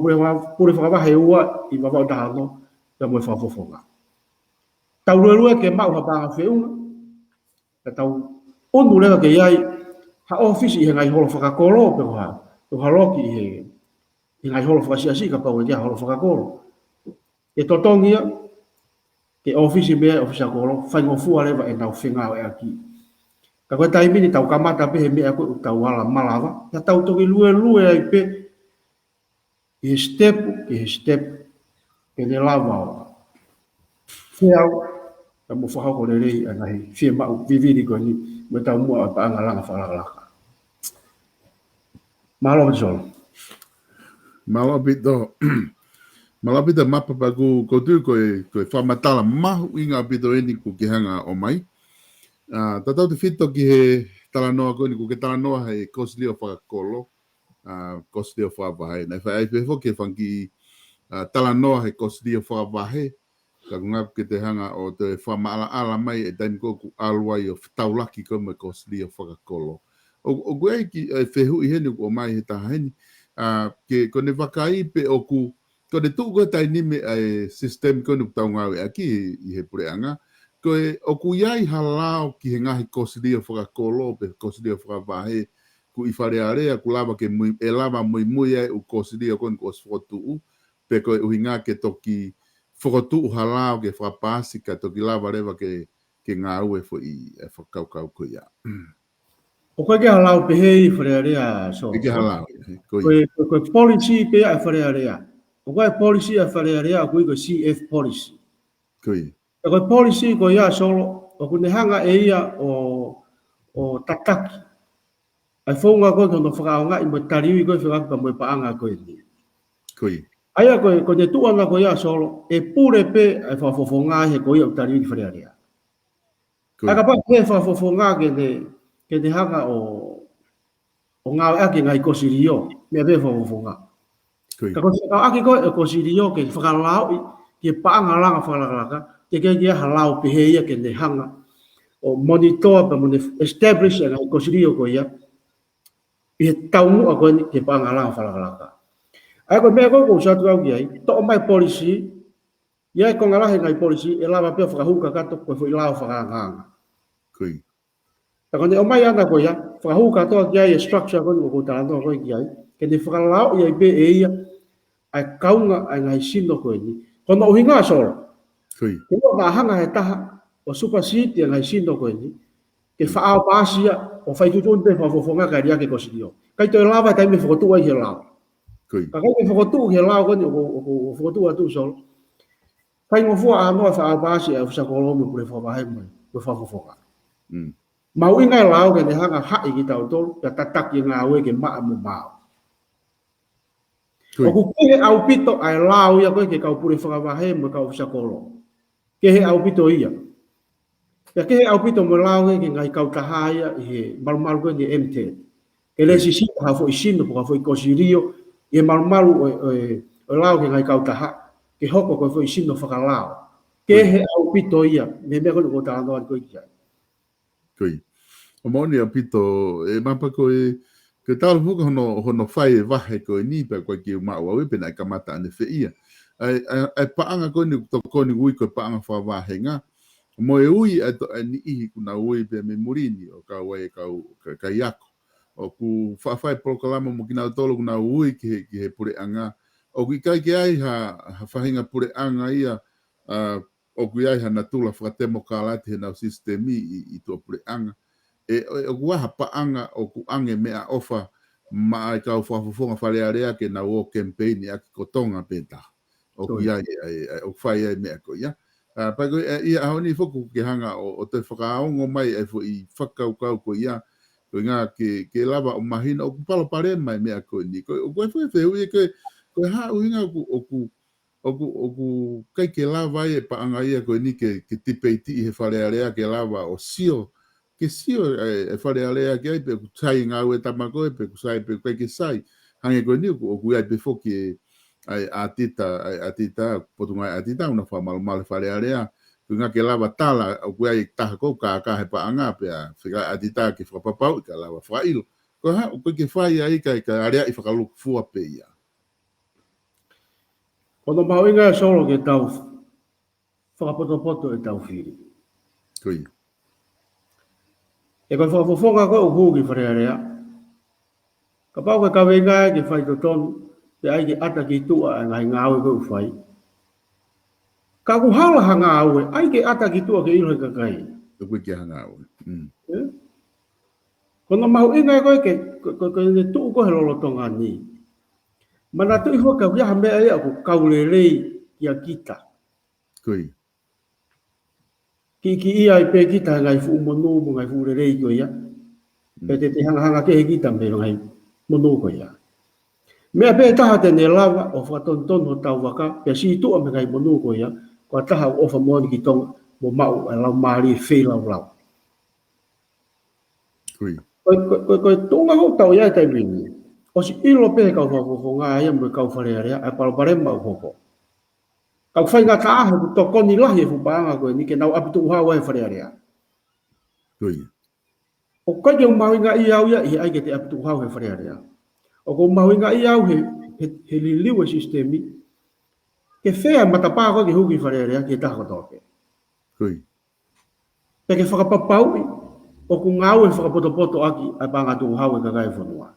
pure whakavahe ua i wawau tahano ka mo whafofonga tau lue ke mau ha panga whiunga ka tau onu lewa ke iai ha ofisi i ngai holo whakakolo pe koha tu haloki i ngai holo whakasiasi ka pau e kia holo whakakolo e totongia ke ofisi mea ofisa kolo whaingo fua lewa e nau whengao e aki ka koe taimini tau kamata pe he mea koe tau ala malawa ka tau toki lue ai pe i he step ke ne lawa o whiau ka mo whahoko le rei anahi whie mau viviri koe ni me tau mua pa anga langa whalakalaka malo bisolo malo bito malapita mapa pa ku tu ko whamatala mahu inga pito eni ku ki hanga o mai. Tatau te whito ki he talanoa ko ni ku ke talanoa he kosli o whakakolo, kosli o whakavahe. Nei whai pe hoke whanki talanoa he kosli o whakavahe, ka ngap ke te hanga o te whamaala ala mai e taimi ko ku aluai o taulaki ko me kosli o whakakolo. O kuei ki whehu i heni o mai he taheni, ke kone wakai pe o ku ko de tu ko tai ni me system ko nuk tau ngau aki i he pureanga ko o ku iai halao ki he ngahi kosidi o whakakolo pe kosidi o whakavahe ku i whare area ku lava ke e lava mui ai u kosidi o kon kos whotu pe ko uhinga ke toki whotu halao ke whapasi ka toki lava rewa ke ngau e fo i whakaukau ko ia o koe ke halao pe hei whare area so ke halao ko policy pe a whare area o koe policy a whare area ko CF policy. Kui. E koe policy ko ia solo o kune hanga e ia o tataki. Ai whaunga koe tono whakaonga i mo tariwi koe whakaka mo e paanga koe ni. Kui. Aia koe te tuanga ko ia solo e pure pe ai whafofonga he ko ia o tariwi ki whare area. Aka pa he whafofonga ke te hanga o ngā ake ngai kosirio me be whafofonga. Ka aki ko e kosirio ke whakalao ke paanga langa whakalaka ke halau pe heia ke ne hanga o monitor pa mo establish e kosirio ko ia i taumu a koe ke paanga langa whakalaka. Ai ko mea ko satu au ki ai to mai policy ia ko ngalahe ngai policy e lava pe whakahuka kato ko i lao whakanganga. Kui. Ta kone o mai ana ko ia whakahuka toa ki ai structure ko ko tāno ko ki ai ke ne whakalao ia pe e ia ai kaunga ai ngai sino ko ni kono uhinga solo kui ko na hanga he taha o super city ngai sino ko ni ke faa pasia o fai tu te fa fofonga ka ria ke kosidio kai to lava tai me fotu ai he lao kui ka kai me fotu he lao ko ni o fotu atu solo kai mo fo a no fa pasia o sa ko lo me pure fa ba he mo fa fofonga mau ingai lao ke hanga hai ki tau tol ya tatak ki ngawe ke ma mo mau o ku ke au pito ai lao ya ko ke kau pure whakawahe mo kau sakolo ke he au pito ia ya ke he au pito mo lao ke ngai kau tahaya he mal ko ke MT ke le si ha fo isino po fo kosirio e mal o lao ke ngai kau taha ke hoko ko fo isino whakalao ke he au pito ia me me ko ta no ko ia Koi. O moni a pito e mapa ko ke tal fuka hono fai vahe ko ni pe ko ki ma wa pe na kamata ane fe ia. Ai paanga ko ni to ko ni ui ko paanga fa vahe nga. Mo e ui ato ni I kuna ui pe me murini o ka wai ka yako. O ku fai proklama mo kina tolo kuna ui ki he pure anga. O ki kai ki ai ha fahinga pure anga ia o ku ai ha natula fratemo kalati he na sistemi I to pure anga. O kua paanga o ku ange mea ofa ma ai kau whafonga whalearea ke na o campaign I aki kotonga penta. O ku ia o whai ai mea ko ia. Pai ko ia ahoni foku ke hanga o te whakaongo mai e fo I whakaukau ko ia. Ko ngā ke lava o mahina o ku palo pare mai mea ko ni. O ku e whewhi ko ha uinga o ku kai ke lava e paanga ia ko ni ke tipe iti he whalearea ke lava o sio. Ke sio e whare alea ke ai pe ku tai ngā ue tamako e pe ku sai pe kai ke sai. Hange koe ni o ku ai pe foki ai atita, potungai atita una whamalumale whare alea. Ku ngā ke lava tala o ku ai taha kou ka he pa anga pe a whika atita ke whapapau ka lava whailo. Ko ha o koe ke whai ai ka area I whakaluku fua pe ia. Kono mau inga solo ke tau whakapoto e tau whiri. Koi. E koe whakafofonga koe o huki wharearea. Ka pau koe kawenga ke whai to ton, te ai ke ata ki tua ngai ngāwe koe whai. Ka ku hala ha ngāwe, ai ke ata ki tua ke ilo he kakai. Ko koe ke hanga au. Kono mau inga koe ke ne tuu koe lolotonga ni. Mana tu iho ka kia mea ia ko kaulelei kia kita. Koi. Ki ia I pe kita ngai fu monu mo ngai fu lelei ko ia. Pe te hanga ke kita me ngai monu ko ia. Mea pe taha te ne lava o whatonton ho tau waka, pe si tu me ngai monu ko ia, ko taha o fa mo ki tong mo mau a lau mari fe lau. Koi. Ko tunga ho tau ia tai ringi. O si ilo pe kau whafonga ia mo kau wharearea, a palparema o hoko. Kau whai ngā tāhe ku toko ni lahi e whupaanga koe ni ke nau apitu uhawa e wharearea. Koi. O kai ke umawi ngā I au ia I ai ke te apitu uhawa e wharearea. O ko umawi ngā I au he liliu e sistemi, ke whea matapā koe ke huki wharearea ke taha kotoke. Koi. Pe ke whakapapau o ku ngāu e whakapoto aki ai pāngā tu uhawa e kakai whanua.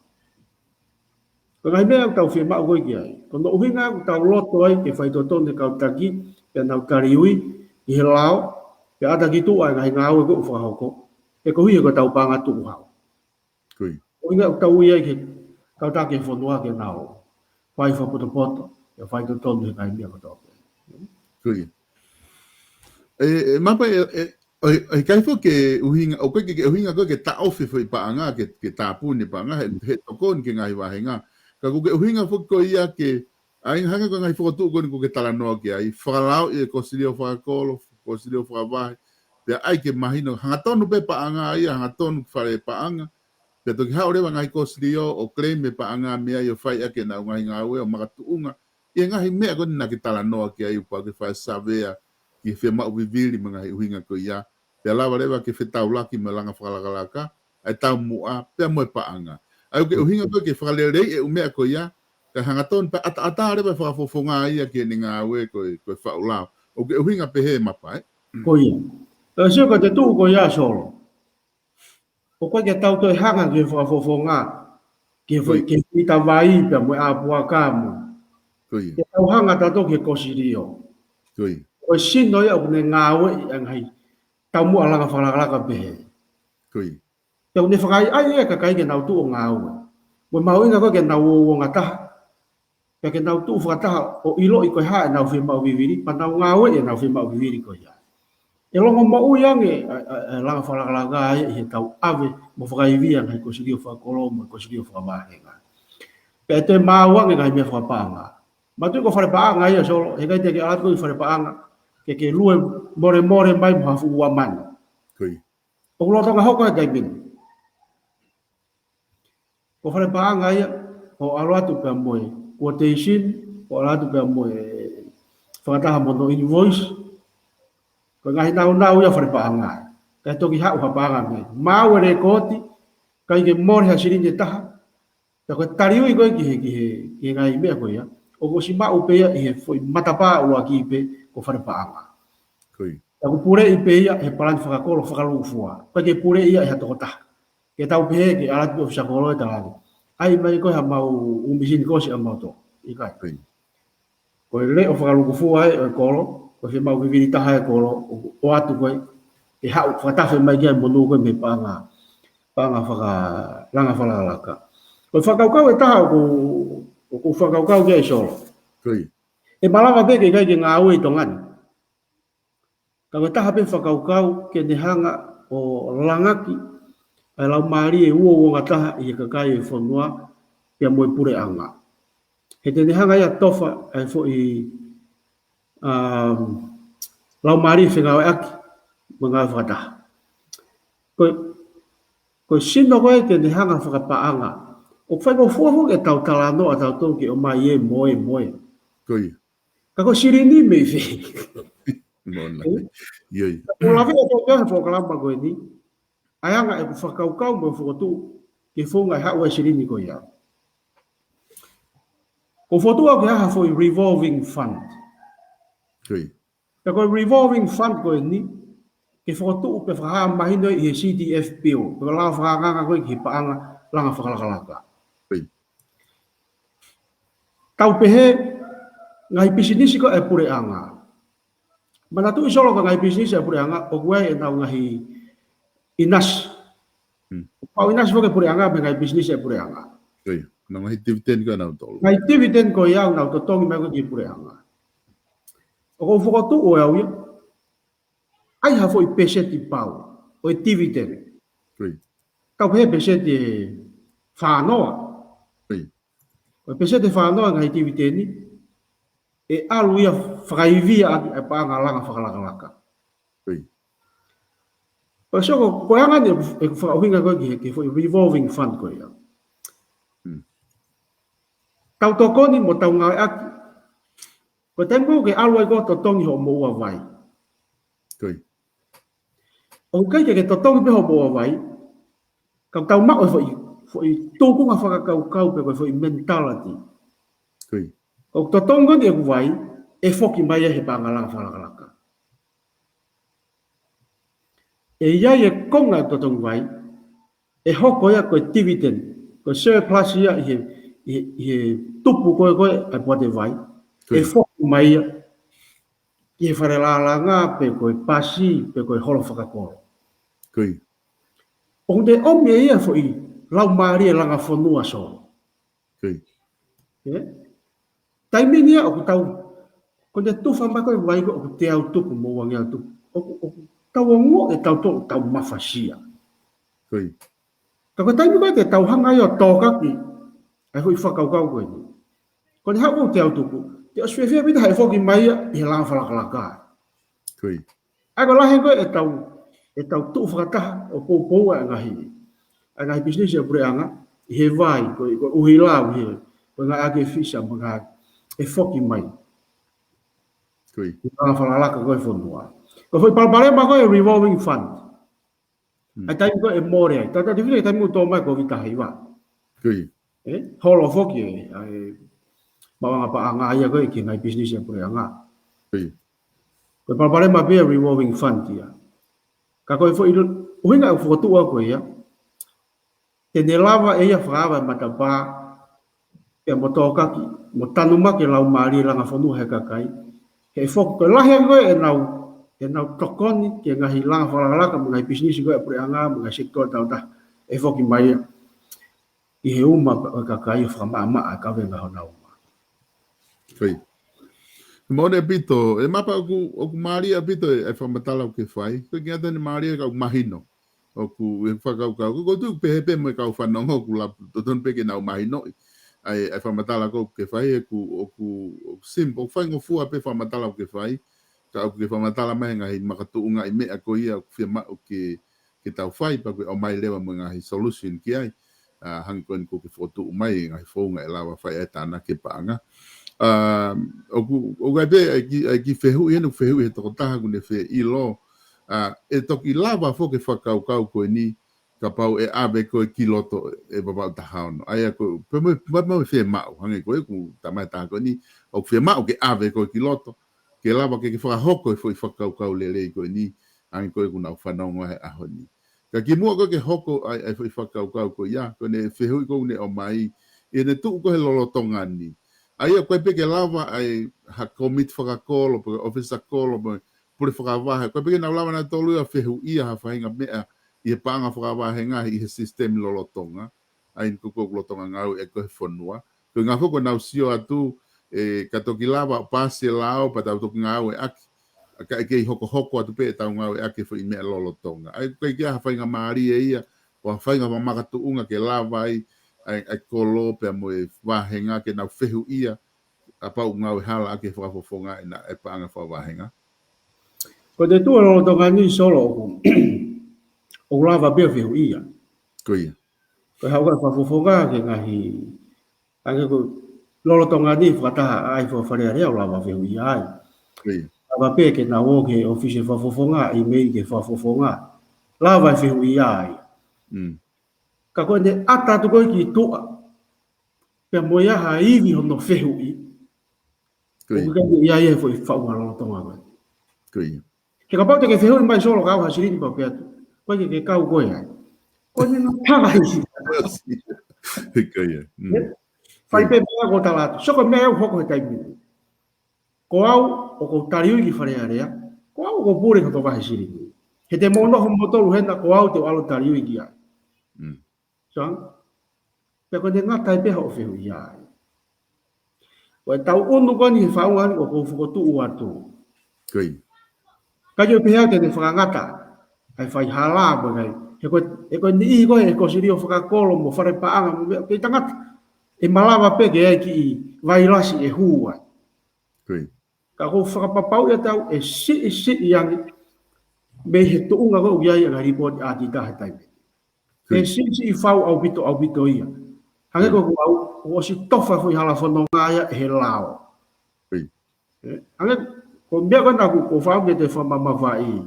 Ko ngai mea tau whia maa koe ki ai. Ko no uhinga ku tau loto ai ke whaitoton te kau taki, pe nau tariui, I he lao, pe ata ki tu ai ngai ngāu e ko whakahoko, e ko hui e ko tau pāngā tu uhau. Koi. Uhinga ku tau ui ai ke kau taki e whanua ke nao, whai whapoto, e whaitoton te ngai mea ko tau. Koi. Mapa e kai fo ke uhinga, o koe ke uhinga koe ke ta ofi fo I paanga ke tāpuni paanga, he tokon ke ngai wahenga. Ka ko ke uhinga fo ko ia ke ai hanga ko ngai fo tu ko ke tala no ke ai whakalao I kosilio whakakolo kosilio whakawahe pe ai ke mahino hanga tonu pe paanga ai hanga tonu whare paanga pe to ki haore wa ngai kosilio o claim me paanga mea I whai ake na ngai ngawe o makatuunga I ngai mea ko na ke tala no ke ai pa ke whai savea ki whi mau viviri mga uhinga ko ia pe lawa rewa ke whetau laki me langa whakalakalaka ai tau mua pe moe paanga. Ai ke uhinga ko ke whakalelei e umea ko ia, ka hangaton pa ata rewa whakafofonga ia ke ni ngā ue ko whaulao. O ke uhinga pe he mapa, Ko ia. E sio ka te tuu ko ia solo. O koe ke tau toi hanga ke whakafofonga, ke whita vai pe moe apua kāmu. Koi. Ke tau hanga tato ke kosirio. Koi. Ko sino ia une ngā ue I angai, tau mua langa whalakalaka pehe. Koi. Tau ne whakai ai e kakai ke nau tu o ngā ua. Mo mau inga koe ke nau o ngā taha. Pea ke nau tu whakataha o ilo I koe hae nau whi mau viviri, pa nau ngā ua e nau whi mau viviri koe ia. E longo mo uyang langa whalakalaga he tau ave mo whakaivia ngai ko sirio whakolo mo ko sirio whakamahenga. Pe te māwang e ngai mea whakapanga. Matu ko wharepaanga ia solo, he kai te ke alatu ko wharepaanga, ke lue more mai mo hafu ua mana. Kui. O kulotonga hoko he kai mini. Ko wharepaanga ia, o alatu pia moe, quotation, o alatu pia moe, whakataha mono invoice, ko ngahi nau ia wharepaanga. Kai toki hau hapaanga ngai. Mau e rekoti, kai ke more ha sirinje taha, ta ko tariu i koe ki ngai mea koe ia, o ko si mau pea i he foi matapa ua ki pe ko wharepaanga. Kui. Ta ko pure i pe ia he palanti whakakolo whakalufua, kai ke pure ia he toko taha. Ke tau pehe ke alatu o whakakolo e talangi. Ai mai koe ha mau umisini kosi a mau to, i kai. Kui. Koe le o whakalufua e o kolo, koe he mau viviri taha e kolo, o atu koe, e hau whakatafe mai kia monu koe me panga langa whalalaka. Koe whakaukau e taha o ko whakaukau kia e solo. Kui. E malanga peke kai ke ngā ue i tongani. Ka koe taha pe whakaukau ke ne hanga o langaki, ai lau maari e ua ua taha i he kakai e whanua pia moe pure anga. He te ne hanga ia tofa ai fo i lau maari e whengawe aki mga whakataha. Koe sino koe te ne hanga whakapaanga. O whai mo fuafu e tau talano a tau tongi o mai e moe. Kui. Ka koe sirini me whi. Mona. Ioi. O lawe o tau kia he whakalamba koe ni. Ayanga e whakaukau mo whakotu ke whunga e hau e sirini koe ia. Ko whotua ke haha fo i revolving fund. Kui. Ka koe revolving fund koe ni, ke whakotu pe whakaha mahino i he CDF bill. Ko lao whakanganga koe ki paanga langa whakalakalaka. Kui. Tau pehe, ngai pisinisi ko e pure anga. Manatu isolo ka ngai pisinisi e pure anga, o kue e nau ngahi inas. Pau inas fo ke pure anga, me ngai pisinisi e pure anga. Kui. Nang ngahi dividend ka nau tolu. Ngai dividend ko iau nau totongi mai ko ki pure anga. O ko whakotu o iau ia, ai hafo i peseti pau, o i dividend. Kui. Tau pehe peseti whanoa. Kui. O pesete whanoa ngai dividend ni, e alu ia whakaivia aki e paanga langa whakalakalaka. Kui. O soko, koe anga ni e whakauhinga koe ki fo revolving fund koe ia. Tau tokoni mo tau ngai aki, ko tempo ke alu ai ko totongi ho mo ua vai. Kui. O kai ke totongi pe ho mo ua vai, kau tau mao fo i tōkunga whakakau pe koe fo i mentality. Kui. O totongo ni e kuwai, e foki mai he pangalanga whalakalaka. E iai e konga totongo vai, e hoko ia koe dividend, koe surplus ia i tupu koe e poate vai, e foki mai ia, i he wharelalanga pe koe pasi, pe koe holo whakakoro. Kui. O te ome ia fo i lau maari e langa whanua so. Kui. Taimini ia o ku tau, ko te tuwha mai koe vai ko o ku te au tupu mo wangi au tupu. O ku tau ongo e tau tō tau mawhasia. Kui. Ka koe taimi koe te tau hanga i o tōkaki, ai hui whakaukau koe ni. Ko ni hau o te au tupu, te o swewhia pita hai whoki mai ia i he langa whalakalaka. Kui. Ai ko lahe koe e tau tuu whakataha o pou a ngahi business e pure anga, i he vai, ko uhi lau he, ko ngā ake fisa mga e whoki mai. Kui. I langa whalalaka koe whonua. Ko whai palparema koe revolving fund. Ai taimi koe e more ai. Tata te whine taimi tō mai ko vitahi wa. Kui. Holo whoki e. Mawanga pa anga ia koe ki ngai business e pure anga. Kui. Koe palparema pia revolving fund ia. Ka koe fo ilo, uhinga e whakotua koe ia. Te ne lava e ia whaawa e matapa e mo tōkaki, mo tanumaki lau maari langa whanua he kakai. He whoku koe lahi koe e nau tokoni ke ngahi langa whalakalaka, mga business koe e pure anga, mga sektor tau ta, e whoki mai i he uma kakai whakamaa a kawe ngā hona uma. Kui. Mone pito, e mapa oku Maria pito e whamatala o ke whai. Ko ki ata ni Maria ka mahino. Oku e whakaukau. Ko tu pehepe mo e kau whanongo ku la toton peke na mahino. Ai whamatala ko ke whai e oku simple. Whai ngofua pe whamatala o ke whai. Ka oku ke whamatala mai ngahi makatuunga i mea ko ia oku whia o ke tau whai pa koe o mai lewa mo ngahi solution ki ai. Hangi koe ko ke whotu mai ngahi whaunga e lawa whai e tāna ke paanga. O ga be ai fehu e no fehu e to taha kune fe I lo e toki lava fo ke whakau kau koe ni ka pau e abe koe kiloto e baba taha ono ai ko pe mo fe mau hange koe ku tamai taha koe ni o fe mau ke abe koe kiloto ke lava ke whakahoko e fo I whakau kau lele koe ni hange koe ku na whanongo he aho ni ka ki mua koe ke hoko ai fo I whakau kau koe ia koe ne fehu koe ne o mai e ne tu koe lolotonga ni ai a koe peke lava ai ha commit whakakolo, pe officer kolo, pure whakawahe. Koe peke nau lava na tolu a whehu ia ha whahinga mea I he panga whakawahe ngahi I he system lolotonga. Ai kuko lotonga ngau e koe whanua. Koe ngā whoko nau sio atu e katoki lava pasi lao pa tau toki ngau e aki. Ka eke I hoko atu pe tau ngau e aki I mea lolotonga. Ai koe kia ha whahinga maari e ia, o ha whahinga mamakatu unga ke lava ai kolo pe mo e wahenga ke nau whehu ia a pau ngau e hala ake whakafofonga ina e paanga whawahenga. Ko te tua lolo tonga ni solo o lava bea whehu ia. Ko ia. Ko hauka whafofonga ke ngahi ange ko lolo tonga ni whakataha ai whawharea rea o lava whehu ia ai. Ko ia. Lava pe ke na o ke ofisi whafofonga I mei ke whafofonga. Lava whehu ia ai. Ka koe ne ata tu koe ki toa. Pea moia ha iwi hono whehu I. Ko ia ia fo I whaunga lolo tonga koe. Ko ia. Ke ka pau te ke whehu I mai solo kau hasirini pa pea tu. Koe ke kau koe ai. Koe ne nga tawa isi. Ko ia. Whai pe mea ko talatu. Soko mea au hoko he taimi. Ko au o ko tariu ki wharea rea. Ko au o ko pūre kato wahi sirini. He te monoho motoru hena ko au te o alo tariu ki ai. Soang? Pea koe ne ngata e peha o whehu I ai. Koe tau unu koe ni he whaunga o ko whukotu uatu. Ko ia. Kai o peha ke ne whakangata. Ai whai hala mo kai. He koe ni ihi koe e ko siri o whakakolo mo whare paanga mo kei tangata. E malawa pe ke ai ki I vairasi e hua. Ko ia. Ka ko whakapapau ia tau e si iangi. Me he tuunga ko uiai a report a ti tahe taime. E si I whau au bito ia. Hange ko au o si tofa fui hala whanonga ia he lao. Ko ia. Hange ko mea kona ko whau ke te whamamawa I.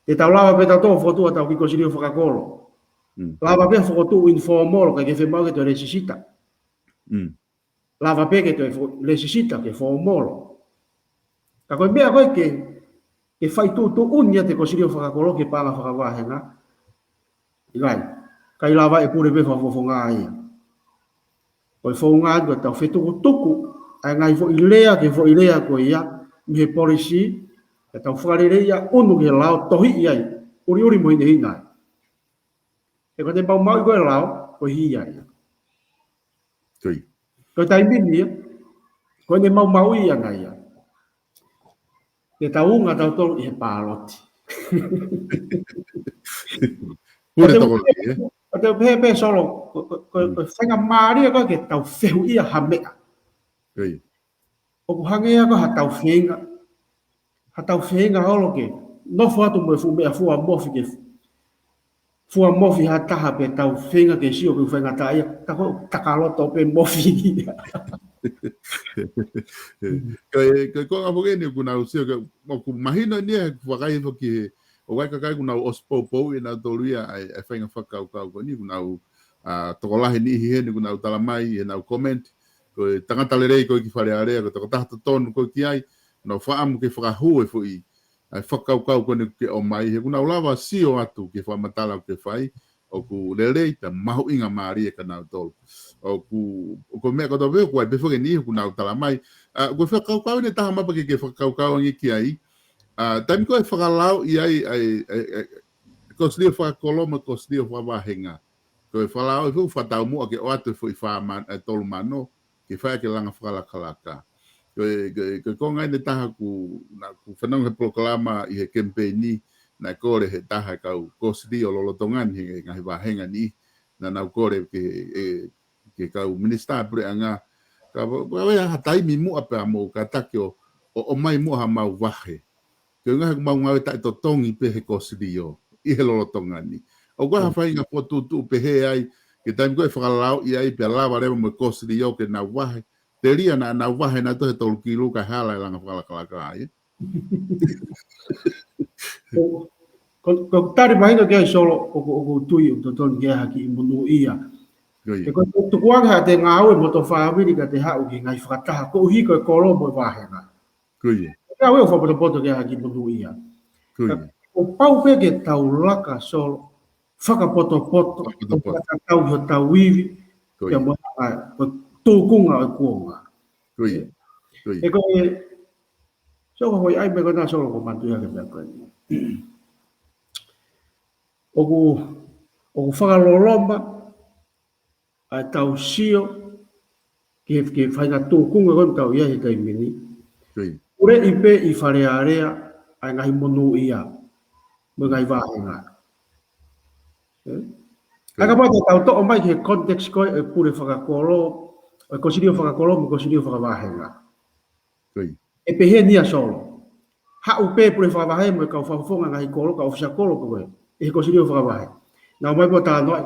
Te tau lava pe tau tō whotua tau ki ko siri o whakakolo. Lava pe whakotu informal ka ke whemau ke te resisita. Lava pe ke te resisita ke formal. Ka koe mea koe ke whai tū unia te ko siri o whakakolo ke pāna whakawahenga. Igai, kai lava e pure pe whafofonga ia. Koe whaunga atu tau whetuku tuku ai ngai fo ilea ke fo ilea koe ia mi he policy e tau whakarere ia unu ke lao tohi iai uri mo hine hinai. E koe te pau mau koe lao koe hi ia. Ko ia. Koe taimini ia koe ne mau ia ngai ia. Ke tau unga tau tolu I he pāloti. Pure toko le, O te pepe solo, koe whainga maari koe ke tau whehu ia hamea. Ko ia. O ku hangea koe ha tau whenga. Ha tau whenga holo ke. Nofo atu mo e fu mea fua mofi ke. Fua mofi ha taha pe tau whenga ke sio ke whainga taia. Tako takaloto pe mofi ia. Ko ngā ni kuna usio ke ku mahino ni e whakai ki o wai kakai kuna ospopo I nā toluia ai whainga whakau ko ni kuna tokolahi ni hi ni kuna talamai e nā comment ko tangata lerei ko ki wharearea ko toko tahata tonu ko ki ai no whaamu ke whakahu e fui ai whakau ko ni ke o mai he kuna ulawa sio atu ke whamatala ke whai o ku lerei ta mahu inga maari e ka nā tolu o ku mea koto veo kuai pe whake ni kuna talamai ko whakau ni taha mapa ke whakau ngi ki ai taimi koe whakalau I ai koslia whakakoloma koslia whawahenga. Koe whalau I whatau mua ke o atu whi whaman tolu mano ke whae ke langa whakalakalaka. Ko konga ni taha ku na ku whanau he proklama i he kempeni na kore he taha kau kosidi o lolotongan he ngahi wahenga ni na nau kore ke kau minista pure anga ka wa hatai mi mu apa mo kata ke o mai mu ha mau wahe ke ngahi mau ngau ta to tongi pe he kosidi o i he lolotongan ni o kwa hawhai ngā potutu pe he ai ke taim koe whakalau i ai pe lawa rewa mo kosidi o ke na wahe te ria na wahe na to he tolu kilu ka hala i langa whakalakalaka ai ko tari mai no ke solo o tui o ton ke haki i munu ia e ko tu kuanga te ngau mo to fa wi ka te hau ki ngai whakataha ko uhi ko kolo mo wahenga kuie ka we fo poto ke haki munu ia o pau pe ke tau laka solo whakapoto tau ho tau wiwi ke mo ko tukunga o kuonga kuie e ko so ko ai me ko na solo ko mantu ya ke ko o whakalolomba a tau sio ke whaina tūkunga kon tau ia he taimini. Ure i pe i wharearea ai ngahi monu ia mo ngai wāhenga. Aka pata tau to o mai ke context koe e pure whakakolo e kosirio whakakolo mo kosirio whakawāhenga. E pe he nia solo. Ha upe pure whakawahe mo e kau whakufonga ngahi kolo ka ofisa kolo koe. E ko sirio whakawahe. Nā mai po tā noi,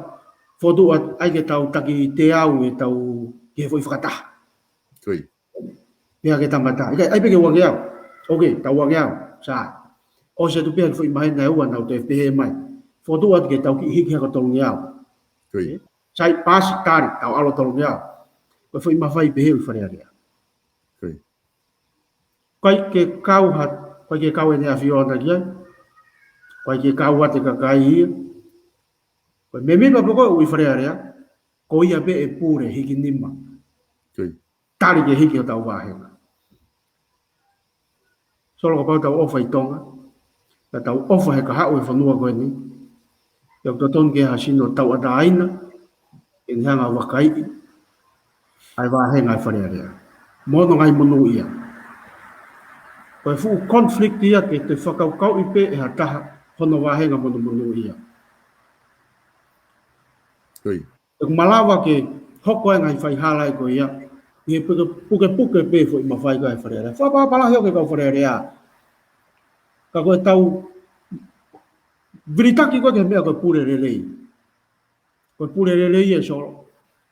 whotu ai ke tau taki te au e tau ke hoi whakataha. Tui. Pea ke tamata. Ai pe ke wangi au. Ok, tau wangi au. Sā. O se tu pea ke hoi mahe nai ua nau te FPH mai. Whotu at ke tau ki hiki haka tolungi au. Tui. Sai pasi tari, tau alo tolungi au. Ko hoi mawhai pehe ui wharearea. Tui. Kai ke kau hat, kai ke kau e nea whiona ki ai. Kai ke kau ate ka kai ia. Kai me mima poko ui wharearea, ko ia be e pure hiki nima. Tui. Tari ke hiki o tau wāhenga. Solo ka pau tau ofa i tonga, ka tau ofa he ka hau e whanua koe ni. Iau toton ke hasino tau ata aina, e ni hanga wakai, ai wāhenga e wharearea. Mono ngai monu ia. Koe fu konflikt ia ke te whakaukau i pe e hataha, hono wāhenga monu ia. Tui. E malawa ke hoko e ngai whai halai ko ia, i e puke pe fo i mawhai ko e wharearea. Whapapala heo ke kau wharearea. Ka koe tau, viritaki koe ke mea koe pure relei. Koe pure relei e solo,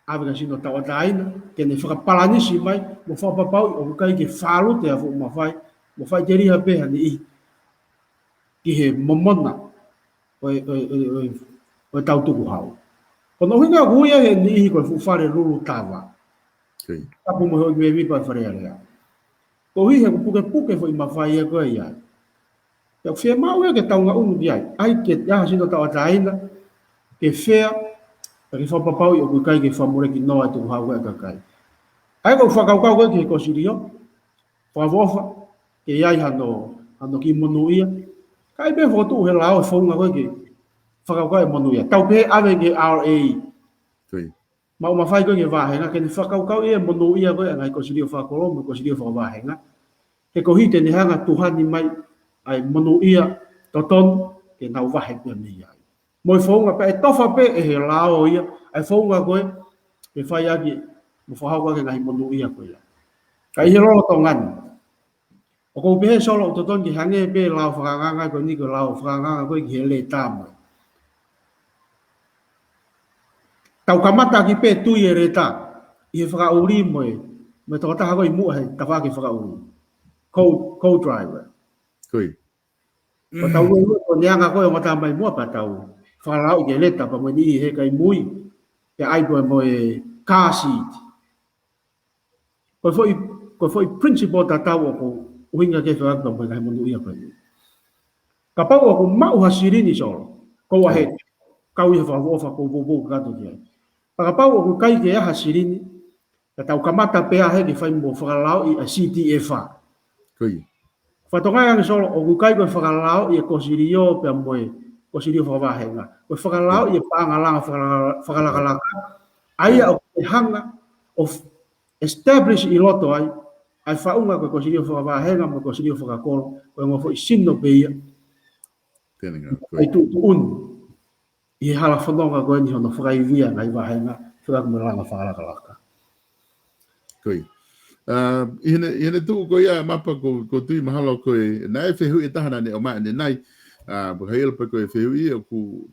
aweka sino tau ata aina, ke ne whakapalanisi mai, mo whapapau, o kai ke whalute a fo mawhai, mo whai te riha pe hani i, ki he momona, o tau tuku hau. Kono hinga huia he ni ihi koe whare ruru tawa. Tapu mo hoi me wipa wharearea. Ko hi he puke fo i mawhai e koe ia. Ia whia mau e ke taunga unu ki ai. Ai ke yaha sino tau ata aina, ke whea, ke whapapau i o kui kai ke whamure ki noa tuku hau e kakai. Ai ko whakaukau koe ke kosirio, whawofa, ke iai hano ki monu ia. Kai be whotu he lao e whaunga koe ke whakaukau e monu ia. Tau pe ave ke RA. Mau mawhai koe ke wāhenga, ke ni whakaukau e monu ia koe, ngai kosirio whakolo, kosirio whakawāhenga. He ko hite ni hanga tuhani mai, ai monu ia, toton, ke nau wahe koe ni ai. Moi whaunga pe, e tofa pe e he lao ia, ai whaunga koe, ke whai aki, mo whahau koe ke ngai monu ia koe ia. Kai he rolo tau ngani. O kou pehe solo o toton ki hange pe lao whakanganga koe ni koe lao whakanganga koe ki he le tāmai. Tau kamata ki pe tui e reta, i he whakauri moe, me tō taha koe mua he tawhaki whakauri. Co-driver. Kui. O tau ue o neanga koe o ngata mai mua pa tau, whakarau i ke leta pa moe ni he kai mui, ke aipoe moe car seat. Koe foi principle ta tau o ko uhinga ke whakakta moe kai monu ia koe. Ka pau o ko mau hasirini solo, kou ahe, kau i he whakawofa kou bobo kato ki ai. Ka pau o ko kai ke aha sirini, ka tau kamata pe ahe ki whai mo whakarau i a CTF-a. Kui. Whatongai ang solo, o kai koe whakarau i a kosirio pe moe, kosirio whakawahenga. Koe whakarau i a paangalanga whakalakalaka, ai o ke hanga of establish i loto ai, ai whaunga koe kosirio whakawahenga mo kosirio whakakoro koe ngā fo i sino beia ai tu un i hala whanonga koe ni hono whakaivia ngai wahenga whakakumaranga whakalaka Koi. Ine tu ko ia mapa ko tui mahalo ko na fehu e tahana ne o mai ne nai bo hail pa ko fehu i ku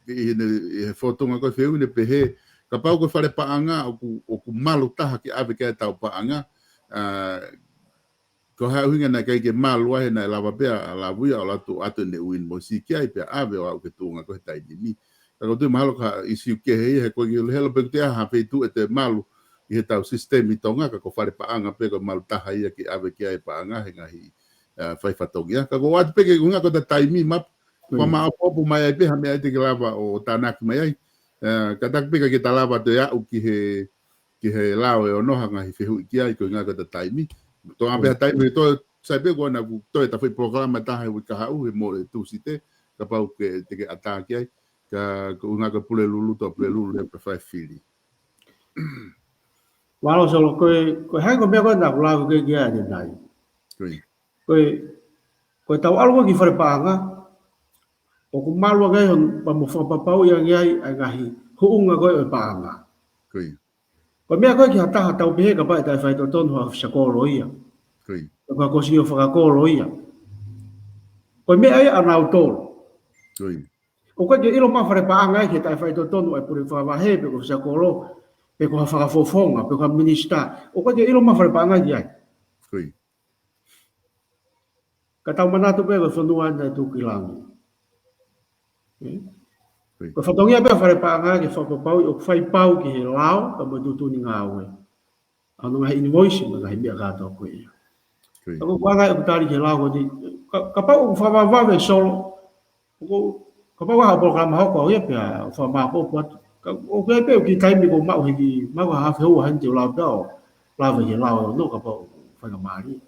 ine fotonga ko fehu ne pehe ka pau ko fare paanga o ku malu taha ki ave ka tau paanga ko ha hinga na kai ke malu ai na lava pe la vuia o la tu atu ne win mo si ki ai pe ave o ke tunga ko tai ni ka ko tui mahalo ka isi ke he ko ki helo pe te ha fe tu e te malu i he tau sistemi tonga ka ko whare paanga pe ko malutaha ia ki ave ki ai paanga he ngahi whaifatongia. Ka ko watu peke kunga ko ta taimi map kwa maapopu mai ai pe hame ai te ki lava o tanaki mai ai. Ka tak peka ki ta lava te au ki he lao e o noha ngahi whehu i ki ai ko nga ko ta taimi. To ape ha taimi to sai pe ko na ku to e ta whi programa taha ui ka hau he mo e tusi te ka pau ke te ke ataki ai ka kunga ko pule lulu to pule lulu le prefai fili. Walo solo koe hai ko mea koe na kulaku ke kia ni nai. Koe tau alua ki whare paanga, o ku malua kai hon pa mo whakapapau ia ngiai ai ngahi huunga koe o paanga. Koe mea koe ki hataha tau pehe ka pai tai whaito tonu ha whisakolo ia. Koe kosio whakakolo ia. Koe mea ai anau tolo. O koe ke ilo ma whare paanga ai ki tai whaito tonu ai puri whakawahe pe ko whisakolo pe ko whakafofonga, pe ko minista. O koe ke ilo ma whare paanga ki ai. Ka tau manatu pe ko whanua na tuki langi. Ko whatongia pe whare paanga ki whakapau o whaipau ki he lao ka mo tutuni ngā ue. Ano ngahi invoice ma ngahi mea kātou koe ia. Ako kuangai o kutari ki he lao ko di. Ka pau o whamawawe solo. Ka pau ha programa hoko au ia pe a whamapopu atu. O koe pe o ki taimi ko mau hiki mau ha hawhi hua hanti o lao dao. Lao he lao no ka pau whakamari.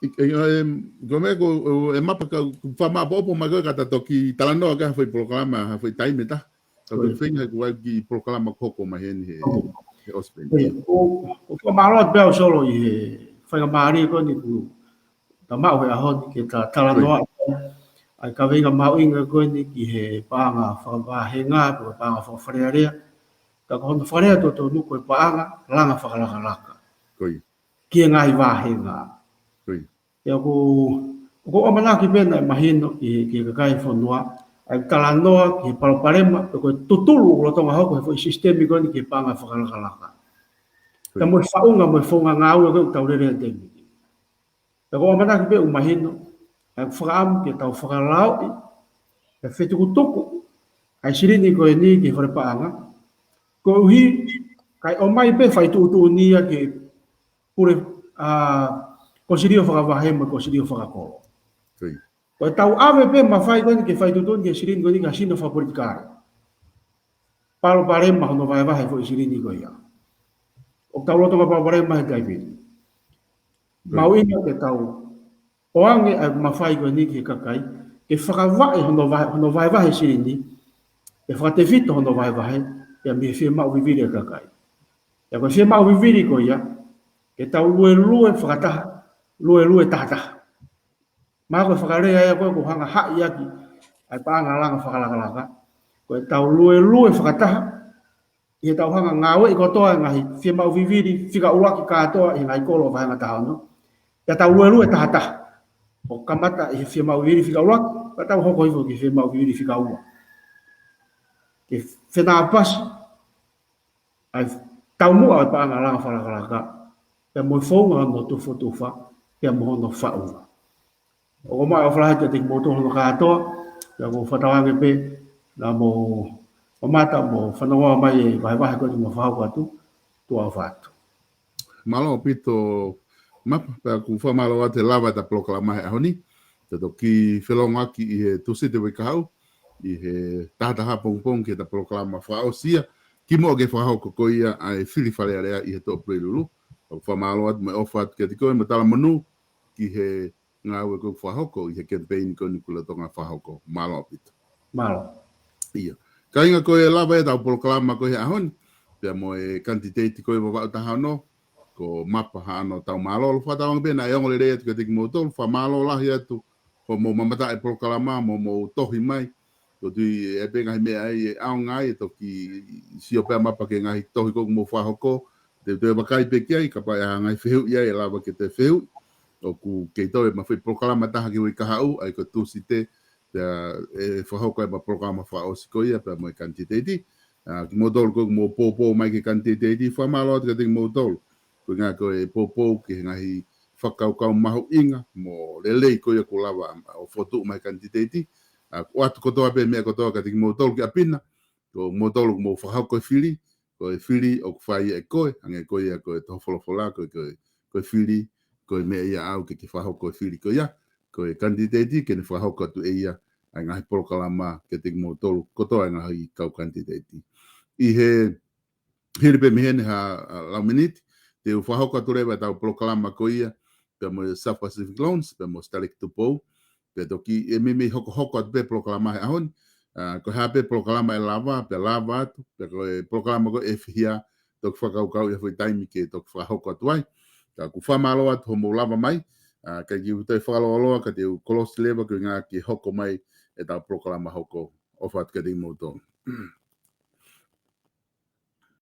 Gome ko e mapa ka fama popo ma ka ta toki talanoa ka foi programa foi time ta ka ko finga ko ki programa koko ma hen he ospen o ko marot be solo i foi mari ko ni ku ta ma ho ho ki ta talanoa ai ka venga ma inga ko ni ki he panga fa he nga ko panga fa frearea ka ko frearea to no ko panga langa fa kala kala koi ki nga i va he nga ya ko amana ki pena imagino ki kai fonua ai talanoa ki palparema ko tutulu lo tonga ho ko sistemi ko ni ki panga whakalaka ta mo faunga mo fonga ngau ko taurere de ta ko amana ki pe imagino ai whakaam ki tau whakalau e fetu kutuku ai sirini ko ni ki wharepaanga ko hi kai o mai pe fai tu ni ki pure kosirio whakawahe mo kosirio whakakoro. Ko tau ave pe mawhai koni ke whai tutun ke sirin koni ka sino whapolitikare. Palo parema hono vai wahe fo sirini ko ia. O tau loto ka palo parema he kaipiri. Mau inga ke tau oange ai mawhai koni ke kakai ke whakawae hono vai wahe sirini ke whakatewhito hono vai wahe ia mi whia mau viviri kakai. Ia ko whia mau viviri ko ia ke tau lue whakataha lue tata. Mako whakarea ia koe ko hanga hai aki ai paanga langa whakalaka. Koe tau lue whakataha i he tau hanga ngāwe i kotoa ngahi whia mau viviri whika uaki kātoa i ngai kolo whahanga tahano. Ia tau lue tata. O kamata i he whia mau viviri whika uaki ka tau hoko hifo ki whia mau viviri whika ua. Ke whenā pasi ai tau mua ai paanga langa whakalaka. Ia moi whaunga no tufa ia mo no faunga. O ko mai o whalahe te mo tohono kātoa, ia ko whatawange pe, na mo o mata mo whanawa mai e wahe koni mo whahau atu, tua whatu. Malo pito mapa, pēr ku whamalo te lava ta proklama he ahoni, te toki whelongaki i he tusi te wikahau, i he tahataha pongpong ke ta proklama whaosia, ki mo ke whahau koko ia ai whiriwhare area i he tō prirulu, o whamalo atu me ofat ke te koe me tala manu, ki he ngā ue kuk whahoko i he campaign ko ni kula tonga whahoko. Malo apito. Malo. Ia. Ka inga koe lava e tau proklama koe he ahon, pia mo e kantiteiti koe wa wau taha no, ko mapa hano tau malo fa tau be na yong le re ke tik motor fa malo la ya tu ko mo mamata e proklama mo tohi mai to tu e pe ngai me ai au ngai to ki si o pe mapa ke ngai tohi ko mo fa hoko te ba kai pe ki ai ka pa ngai feu ia e la ba ke te feu o ku ke to e ma foi proklama ta ki ka hau ai ko tu si te e fa hoko e ba programa fa o siko ia pe mo kantiteti ki mo dol ko mo popo mai ki kantiteti fa malo ke tik mo dol ko ngā ko e popo ki ngai whakaukau mahu inga mo lelei ko ia ko lava o fotu mai kantiteti o atu kotoa pe mea kotoa ka tiki motolu ki apina ko motolu mo whahau koe whiri ko e whiri o kwhai e koe ange koe ia koe tohofolofola koe whiri koe mea ia au ke whahau koe whiri ko ia koe kantiteti ke ne whahau katu e ia ai ngahi porokalama ke tiki motolu kotoa ngahi kau kantiteti i he hiripe mihene ha lauminiti te whahau katu rewa tau porokalama ko ia pe mo South Pacific Loans pe mo Stalik Tupou pe toki e mimi hoko at pe proklama e ahon ko hape proklama e lava atu pe ko proklama ko e fia tok whakaukau e foi taimi ke tok hoko atu ai ka ku whamalo atu homo lava mai ka ki utai whakaloaloa ka te kolos leva ko ngā ki hoko mai e tau proklama hoko o what ka di moto